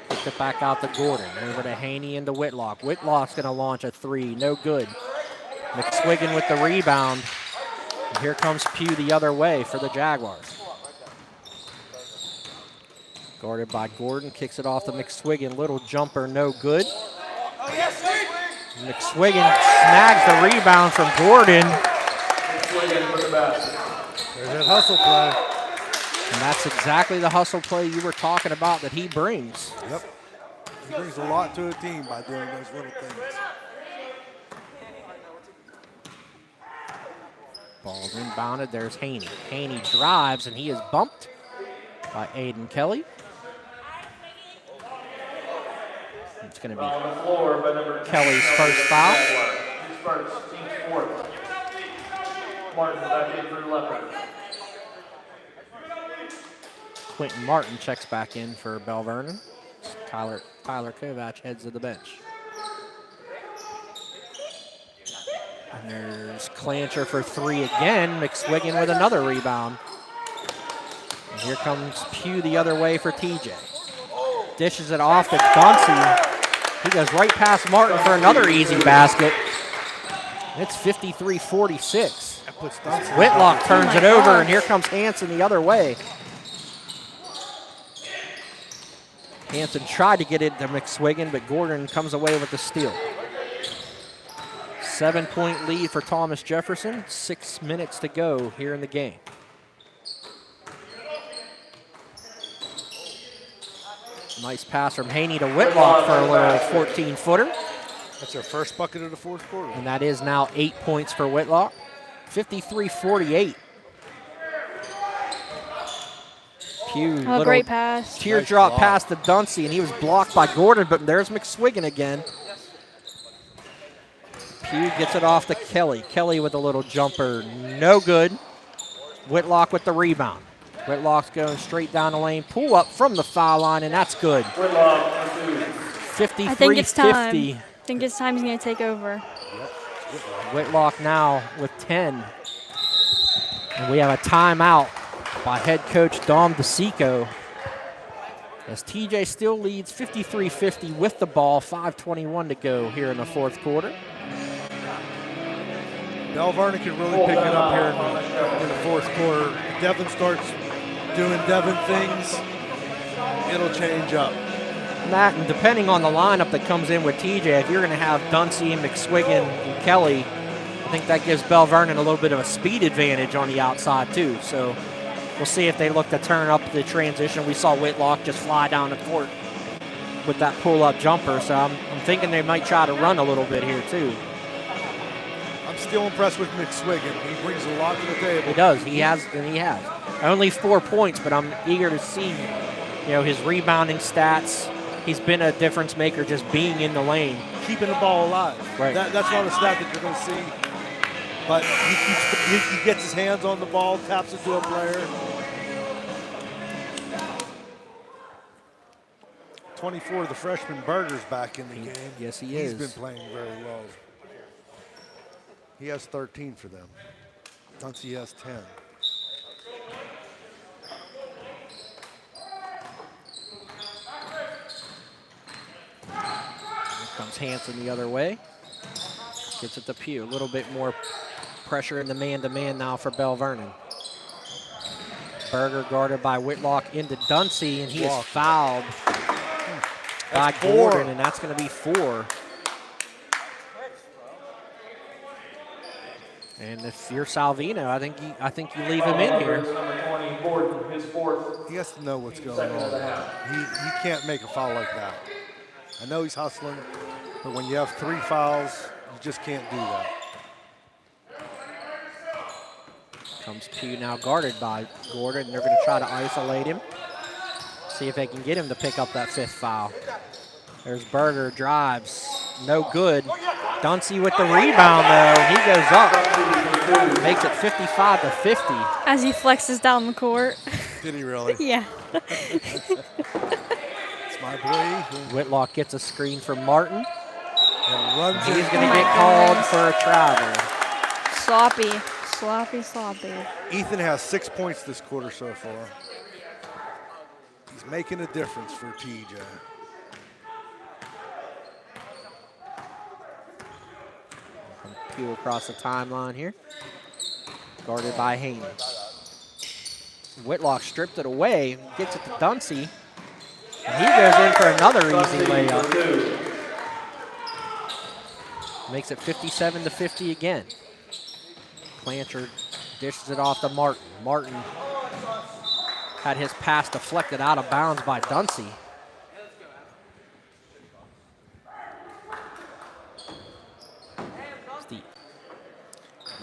Kicked it back out to Gordon. Over to Haney into Whitlock. Whitlock's going to launch a three, no good. McSwiggan with the rebound. And here comes Pugh the other way for the Jaguars. Guarded by Gordon, kicks it off to McSwiggan. Little jumper, no good. McSwiggan snags the rebound from Gordon. There's that hustle play. And that's exactly the hustle play you were talking about that he brings. Yep. He brings a lot to a team by doing those little things. Ball inbounded. There's Haney. Haney drives, and he is bumped by Aiden Kelly. It's going to be Kelly's first foul. His first, team's fourth. Martin back in for Leopard. Quentin Martin checks back in for Bell Vernon. Tyler Kovac heads to the bench. And there's Clancher for three again. McSwiggan with another rebound. And here comes Pugh the other way for TJ. Dishes it off to Dunsey. He goes right past Martin for another easy basket. It's 53-46. Whitlock turns it over, and here comes Hanson the other way. Hanson tried to get it to McSwiggan, but Gordon comes away with the steal. 7-point lead for Thomas Jefferson. 6 minutes to go here in the game. Nice pass from Haney to Whitlock for a little 14-footer. That's their first bucket of the fourth quarter. And that is now 8 points for Whitlock. 53-48. Pugh, Oh, great pass. Teardrop pass to Dunsey, and he was blocked by Gordon, but there's McSwiggan again. Pugh gets it off to Kelly. Kelly with a little jumper, no good. Whitlock with the rebound. Whitlock's going straight down the lane. Pull up from the foul line, and that's good. 53-50. I think it's time. I think it's time he's going to take over. Whitlock now with 10. And we have a timeout by head coach Dom DeSico. As TJ still leads 53-50 with the ball. 5:21 to go here in the fourth quarter. Bell Vernon can really pick it up here in the fourth quarter. If Devin starts doing Devin things, it'll change up. Matt, and depending on the lineup that comes in with TJ, if you're going to have Dunsey, McSwiggan, and Kelly, I think that gives Bell Vernon a little bit of a speed advantage on the outside too. So we'll see if they look to turn up the transition. We saw Whitlock just fly down the court with that pull-up jumper, so I'm thinking they might try to run a little bit here too. I'm still impressed with McSwiggan. He brings a lot to the table. He does. He has. Only 4 points, but I'm eager to see, his rebounding stats. He's been a difference maker just being in the lane. Keeping the ball alive. Right. That's not a stat that you're going to see. But he gets his hands on the ball, taps it to a player. 24, the freshman Berger's back in the game. Yes, he is. He's been playing very well. He has 13 for them. Dunsey has 10. Here comes Hanson the other way. Gets it to Pugh. A little bit more pressure in the man-to-man now for Bell Vernon. Berger guarded by Whitlock into Dunsey, and he is fouled by Gordon, and that's going to be 4. And if you're Salvino, I think you leave him in here. Number 20, Gordon, his fourth. He has to know what's going on. He can't make a foul like that. I know he's hustling, but when you have 3 fouls, you just can't do that. Comes Pugh now guarded by Gordon, and they're going to try to isolate him. See if they can get him to pick up that 5th foul. There's Berger, drives, no good. Dunsey with the rebound though, he goes up. Makes it 55-50. As he flexes down the court. Did he really? Yeah. It's my boy. Whitlock gets a screen from Martin. And runs He's it. going to get called for a travel. Sloppy. Sloppy, sloppy. Ethan has 6 points this quarter so far. He's making a difference for TJ. Pugh across the timeline here. Guarded by Haney. Whitlock stripped it away, gets it to Dunsey. And he goes in for another easy layup. Makes it 57-50 again. Blanchard dishes it off to Martin. Martin had his pass deflected out of bounds by Dunsey. Steep.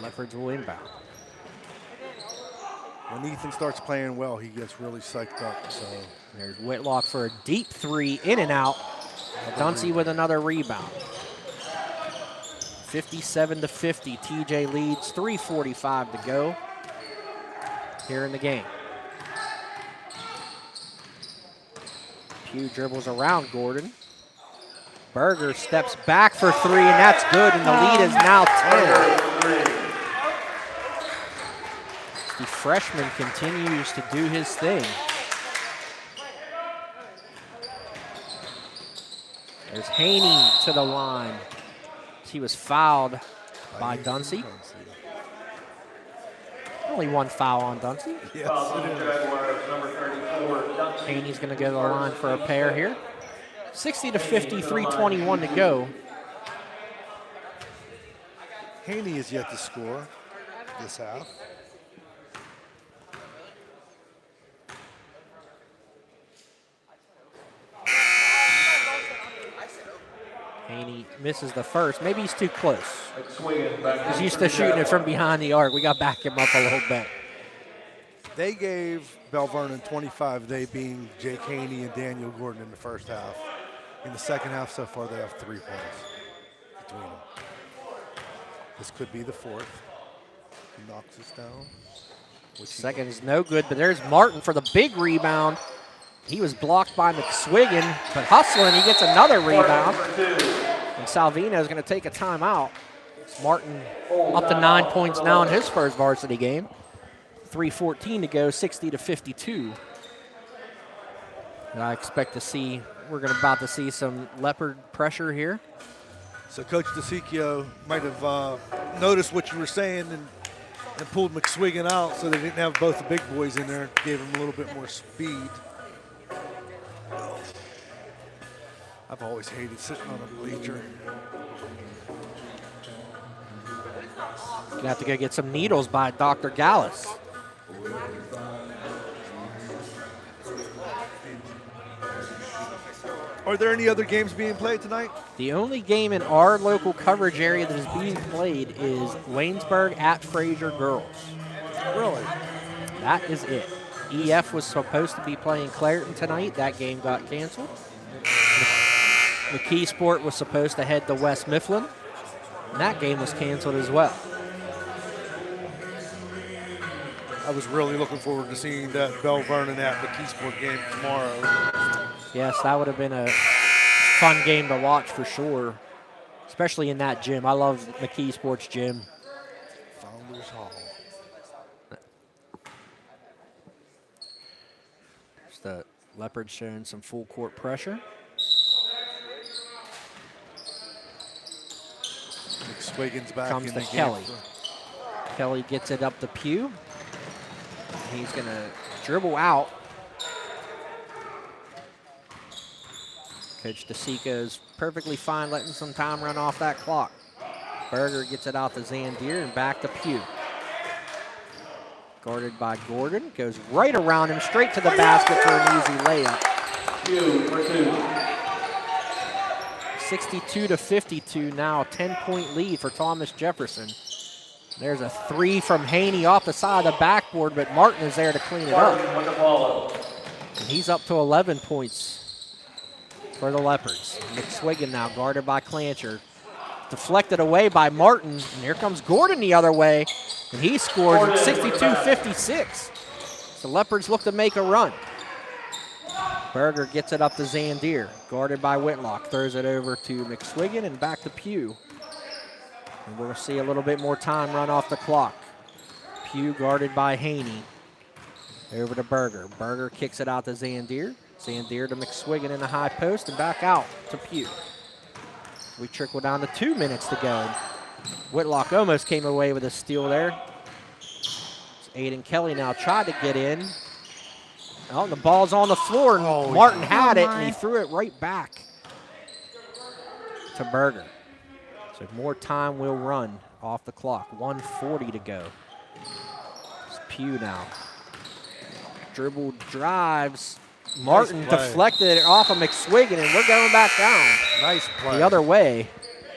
Leffords will inbound. When Ethan starts playing well, he gets really psyched up. So There's Whitlock for a deep three, in and out. Dunsey with another rebound. 57-50, TJ leads, 3:45 to go here in the game. Pugh dribbles around Gordon. Berger steps back for three, and that's good, and the lead is now 10. The freshman continues to do his thing. There's Haney to the line. He was fouled by Dunsey. Only one foul on Dunsey. yes, it is. Haney's going to go to the line for a pair here. 60-50, 3:21 to go. Haney is yet to score this half. Haney misses the first. Maybe he's too close. He's used to shooting it from behind the arc. We got to back him up a little bit. They gave Bell Vernon 25, they being Jake Haney and Daniel Gordon in the first half. In the second half so far, they have 3 points between them. This could be the fourth. He knocks us down. Second is no good, but there's Martin for the big rebound. He was blocked by McSwiggan, but hustling, he gets another rebound. And Salvino is going to take a timeout. Martin up to 9 points now in his first varsity game. 3:14 to go, 60-52. And I expect to see, we're about to see some Leopard pressure here. So Coach DeSicchio might have noticed what you were saying and pulled McSwiggan out so they didn't have both the big boys in there, gave him a little bit more speed. I've always hated sitting on a bleacher. Gonna have to go get some needles by Dr. Gallus. Are there any other games being played tonight? The only game in our local coverage area that is being played is Waynesburg at Fraser Girls. Really? That is it. EF was supposed to be playing Clareton tonight. That game got canceled. McKeesport was supposed to head to West Mifflin. And that game was canceled as well. I was really looking forward to seeing that Bell Vernon at McKeesport game tomorrow. Yes, that would have been a fun game to watch for sure, especially in that gym. I love McKeesport's gym. Founders Hall. There's the Leopards showing some full court pressure. McSwiggan's back Comes in to the Kelly. game. Kelly gets it up to Pugh. He's going to dribble out. Coach DeSicchio's perfectly fine letting some time run off that clock. Berger gets it out to Zandier and back to Pugh. Guarded by Gordon. Goes right around him, straight to the basket for an easy layup. Pugh for 2. 62-52 now, 10-point lead for Thomas Jefferson. There's a three from Haney off the side of the backboard, but Martin is there to clean it up. Martin with the follow. And he's up to 11 points. for the Leopards. McSwiggan now guarded by Clancher. Deflected away by Martin, and here comes Gordon the other way, and he scores at 62-56. The Leopards look to make a run. Berger gets it up to Zandier, guarded by Whitlock, throws it over to McSwiggan and back to Pugh. And we'll see a little bit more time run off the clock. Pugh guarded by Haney. Over to Berger. Berger kicks it out to Zandier. Zandier to McSwiggan in the high post and back out to Pugh. We trickle down to 2 minutes to go. Whitlock almost came away with a steal there. Aiden Kelly now tried to get in. Oh, the ball's on the floor, and Martin had it, and he threw it right back to Berger. So more time will run off the clock. 1:40 to go. It's Pugh now. Dribble drives. Martin deflected it off of McSwiggan, and we're going back down. Nice play. The other way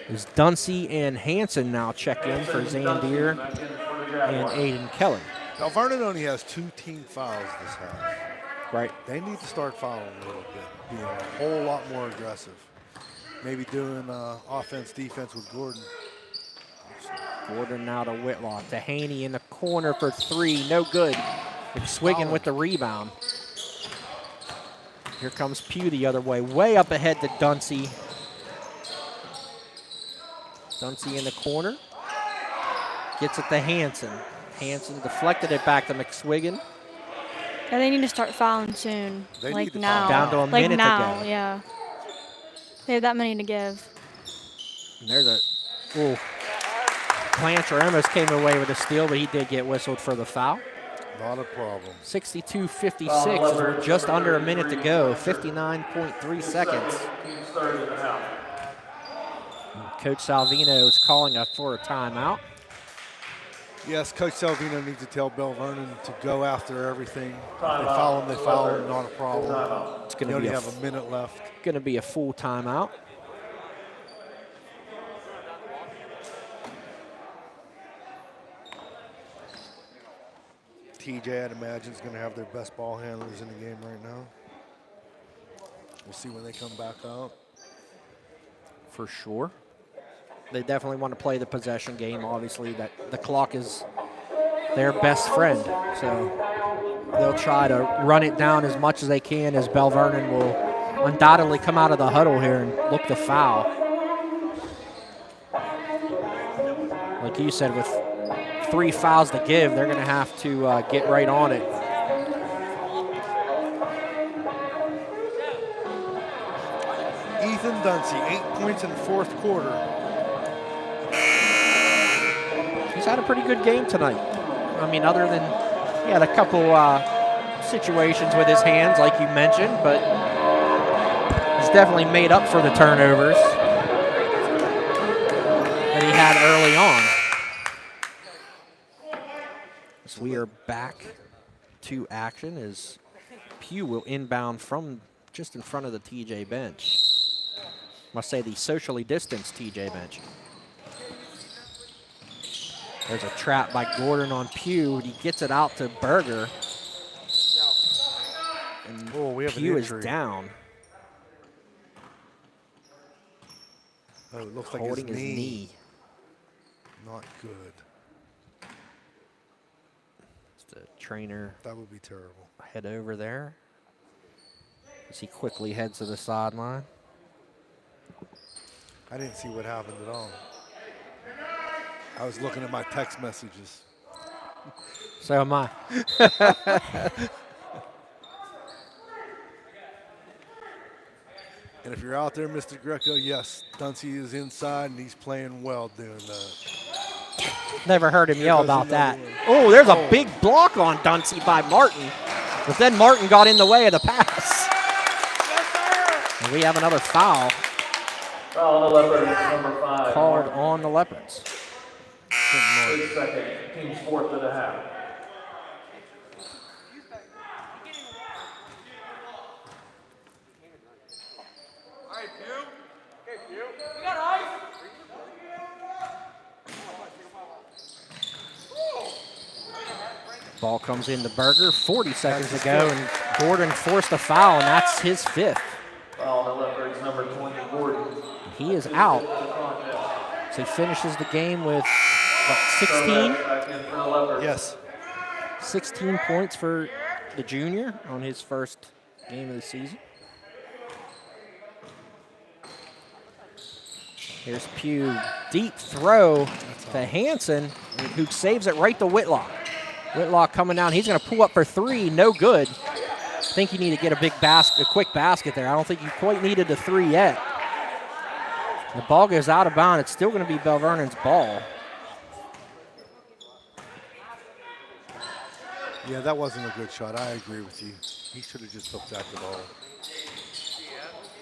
is Dunsey and Hanson now check in for Zandier and Aiden Kelly. Now, Vernon only has 2 team fouls this half. Right. They need to start fouling a little bit, being a whole lot more aggressive. Maybe doing offense, defense with Gordon. Gordon now to Whitlock, to Haney in the corner for 3, no good. McSwiggan with the rebound. Here comes Pugh the other way, way up ahead to Dunsey. Dunsey in the corner. Gets it to Hanson. Hanson deflected it back to McSwiggan. Yeah, they need to start fouling soon. They like need to now. foul. Down to a like minute now, to go. yeah. They have that many to give. And there's a, ooh. Clancher almost came away with a steal, but he did get whistled for the foul. Not a problem. 62-56, is just under a minute to go, 59.3 seconds. Coach Salvino is calling for a timeout. Yes, Coach Salvino needs to tell Bell Vernon to go after everything. If they foul him, they foul him, not a problem. It's They going to only be have a minute left. going to be a full timeout. TJ, I'd imagine, is going to have their best ball handlers in the game right now. We'll see when they come back out. For sure. They definitely want to play the possession game. Obviously, that the clock is their best friend. So they'll try to run it down as much as they can, as Bell Vernon will undoubtedly come out of the huddle here and look to foul. Like you said, with 3 fouls to give, they're going to have to get right on it. Ethan Dunsey, 8 points in the 4th quarter. He's had a pretty good game tonight. I mean, other than he had a couple situations with his hands, like you mentioned, but he's definitely made up for the turnovers that he had early on. So we are back to action as Pugh will inbound from just in front of the TJ bench. Must say the socially distanced TJ bench. There's a trap by Gordon on Pugh. He gets it out to Berger. And we have Pugh an is injury. down. Oh, it looks like Holding his his knee. Not good. It's the trainer That would be terrible. head over there as he quickly heads to the sideline. I didn't see what happened at all. I was looking at my text messages. So am I. And if you're out there, Mr. Greco, yes, Dunsey is inside and he's playing well doing that. Never heard him yell goes about that. another one. Oh, there's a big block on Dunsey by Martin. But then Martin got in the way of the pass. And we have another foul Foul on the Leopards, number 5. called on the Leopards. 8 seconds, team's 4th and a half. Ball comes into Berger, 40 seconds to go, and Gordon forced a foul, and that's his 5th. Foul on the Leopards, he is out. So he finishes the game with, what, 16? Yes. 16 points for the junior on his first game of the season. Here's Pugh, deep throw to Hanson, who saves it right to Whitlock. Whitlock coming down, he's gonna pull up for three, no good. I think you need to get a quick basket there. I don't think you quite needed the three yet. The ball goes out of bounds. It's still gonna be Bell Vernon's ball. Yeah, that wasn't a good shot. I agree with you. He should have just took that to the ball.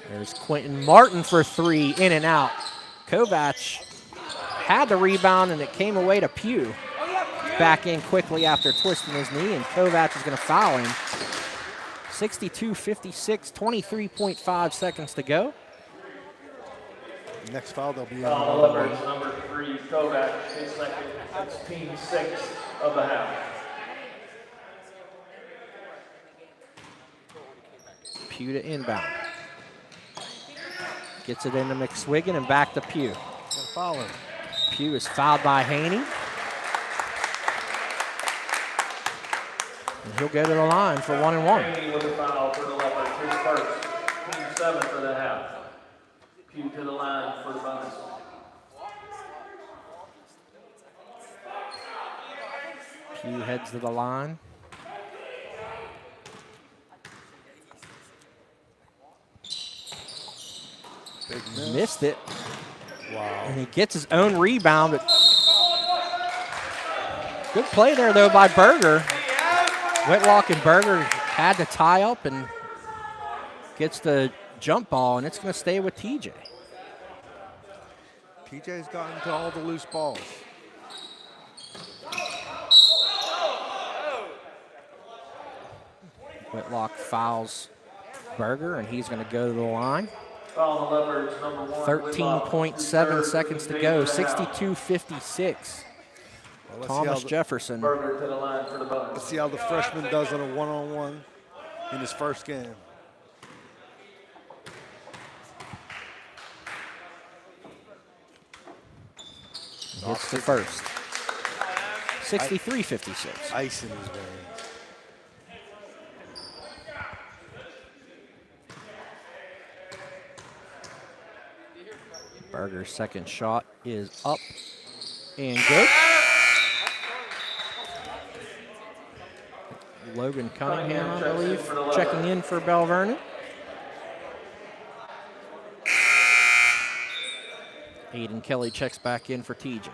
There's Quentin Martin for three, in and out. Kovac had the rebound, and it came away to Pugh. Back in quickly after twisting his knee, and Kovac is going to foul him. 62-56, 23.5 seconds to go. Next foul, they'll be in. Leopards, number 3, Kovac, his second. That's team 6 of the half. Pugh to inbound. Gets it into McSwiggan and back to Pugh. Foul him. Pugh is fouled by Haney. And he'll go to the line for 1 and 1. Haney with a foul for the Leopards, his first. Team 7 for the half. Pugh to the line for the bonus. Pugh heads to the line. Big miss. Missed it. Wow. And he gets his own rebound. But good play there, though, by Berger. Whitlock and Berger had to tie up and gets the jump ball, and it's going to stay with TJ. TJ's gotten to all the loose balls. Whitlock fouls Berger, and he's going to go to the line. Foul the Leopards, number 1. 13.7 seconds to go, 62-56. Well, Thomas Jefferson. Berger to the line for the bonus. Let's see how the freshman does on a one-on-one in his first game. Hits the first. 63-56. Ice in his veins. Berger's second shot is up and good. Logan Cunningham, I believe, checking in for Bell Vernon. Aiden Kelly checks back in for TJ.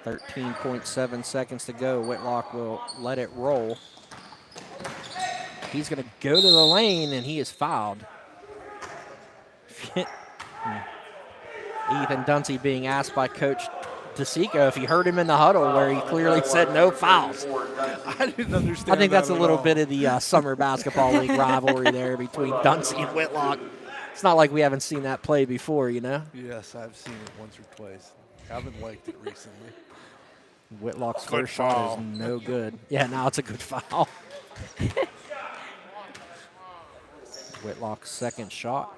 .7 seconds to go. Whitlock will let it roll. He's going to go to the lane, and he is fouled. Ethan Dunsey being asked by Coach DeSico if he heard him in the huddle where he clearly said no fouls. I didn't understand. I think that's a little all. bit of the summer basketball league rivalry there between Dunsey and Whitlock. It's not like we haven't seen that play before, you know? Yes, I've seen it once or twice. Haven't liked it recently. Whitlock's Good first shot foul. is no good. Yeah, now it's a good foul. Whitlock's second shot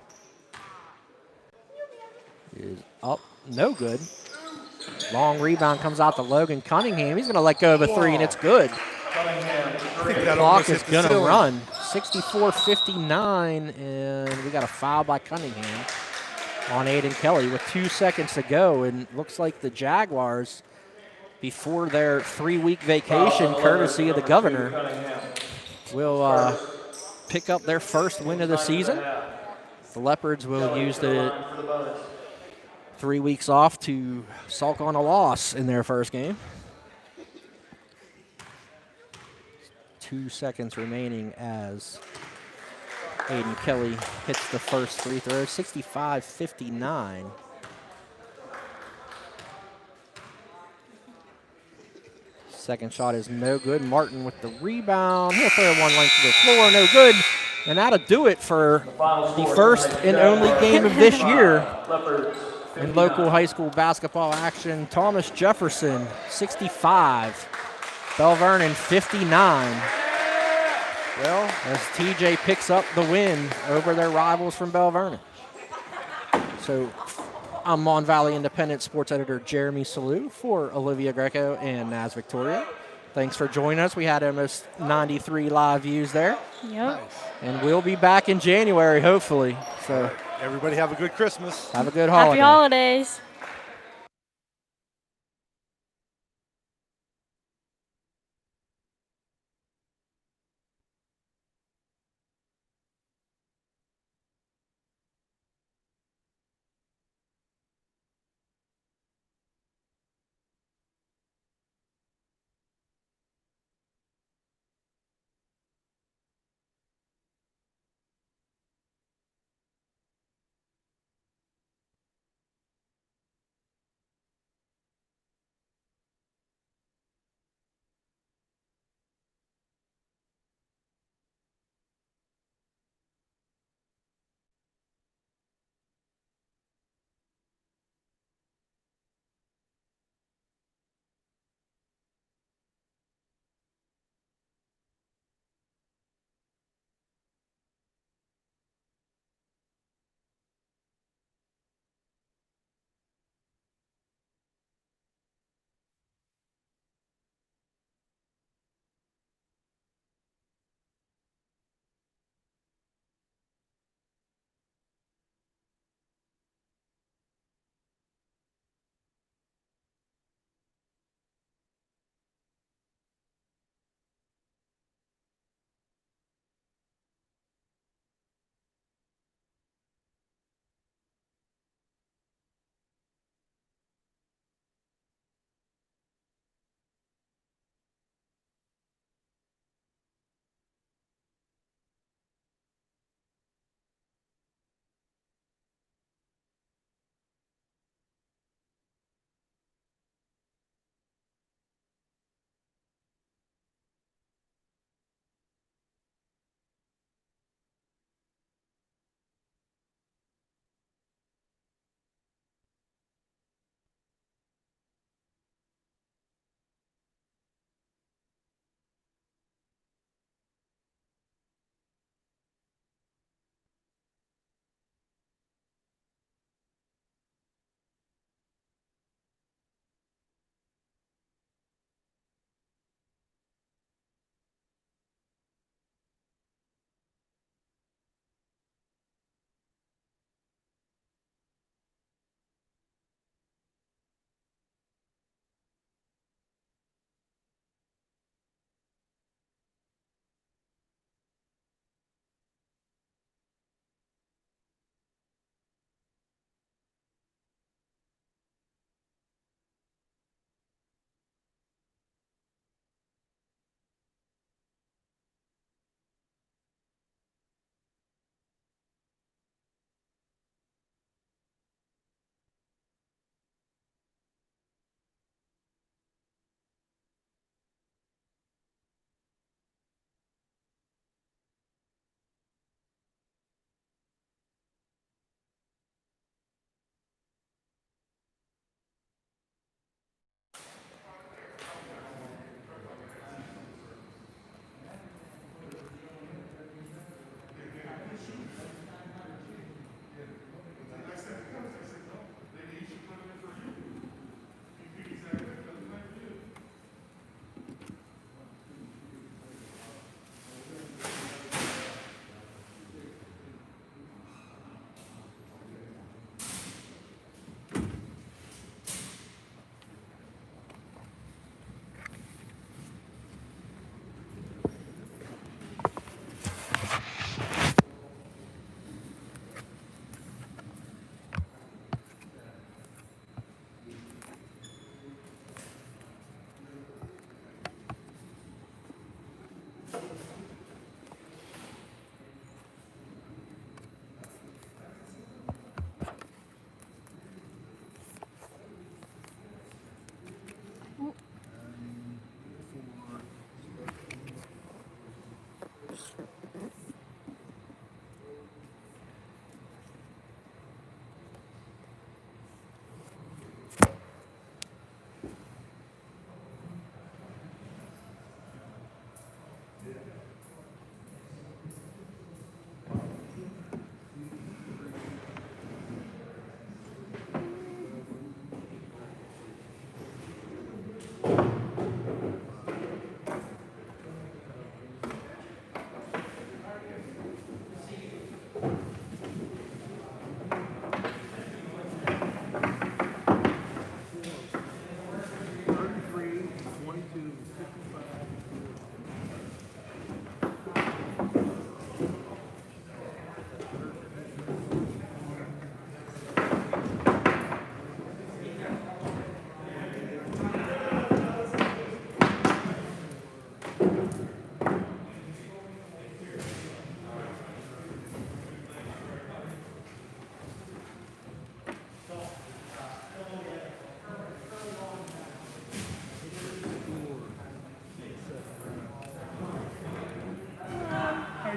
is up, no good. Long rebound comes out to Logan Cunningham. He's going to let go of a three, and it's good. I think that Clock almost is hit the going to ceiling. run. 64-59, and we got a foul by Cunningham on Aiden Kelly with 2 seconds to go. And looks like the Jaguars, before their 3-week vacation, courtesy of the governor, will pick up their first win of the season. The Leopards will use the 3 weeks off to sulk on a loss in their first game. 2 seconds remaining as Aiden Kelly hits the first free throw, 65-59. Second shot is no good. Martin with the rebound. He'll throw one length to the floor, no good. And that'll do it for the first and only game of this year in local high school basketball action. Thomas Jefferson, 65. Bell Vernon, 59. Well, as TJ picks up the win over their rivals from Bell Vernon. So I'm Mon Valley Independent Sports Editor Jeremy Sellew for Olivia Greco and Naz Victoria. Thanks for joining us. We had almost 93 live views there. Yep. And we'll be back in January, hopefully. So everybody have a good Christmas. have a good holiday. Happy holidays.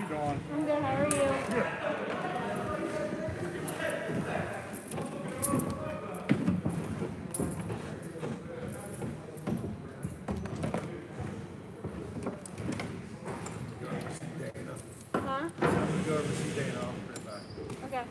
you doing? I'm good. How are you? Huh? Go over to see Dana. I'll be right back. Okay.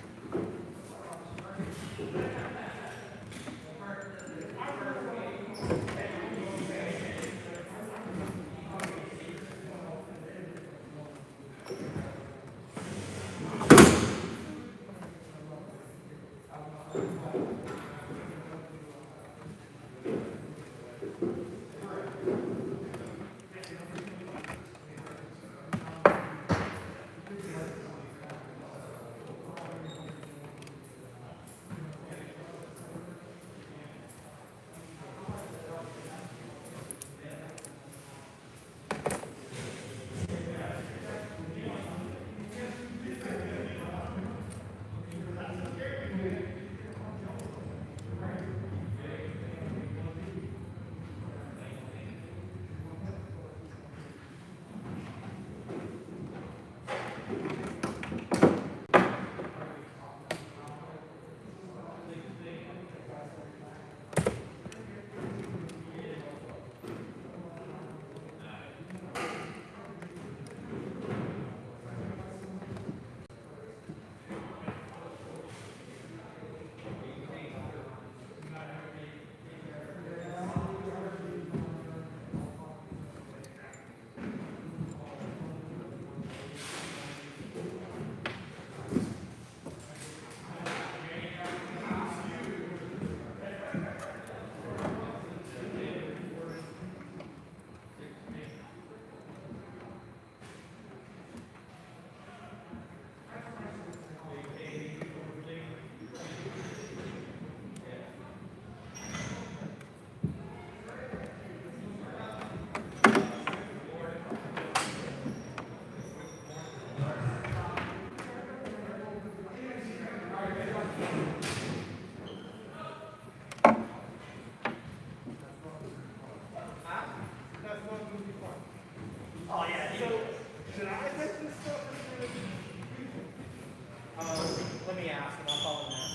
Let me ask him. I'll call him now.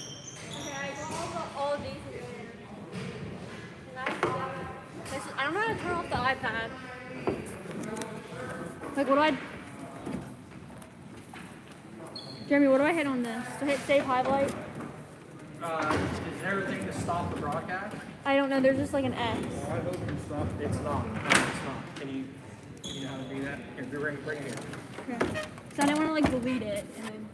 Okay, I got all these together. I don't know how to turn off the iPad. Like, what do I... Jeremy, what do I hit on this? To hit save highlight? Is there everything to stop the broadcast? I don't know. There's just like an X. Well, I hope it's not. It's not. No, it's not. Can you know how to do that? Here, bring it here. Okay. So I didn't want to like delete it and then...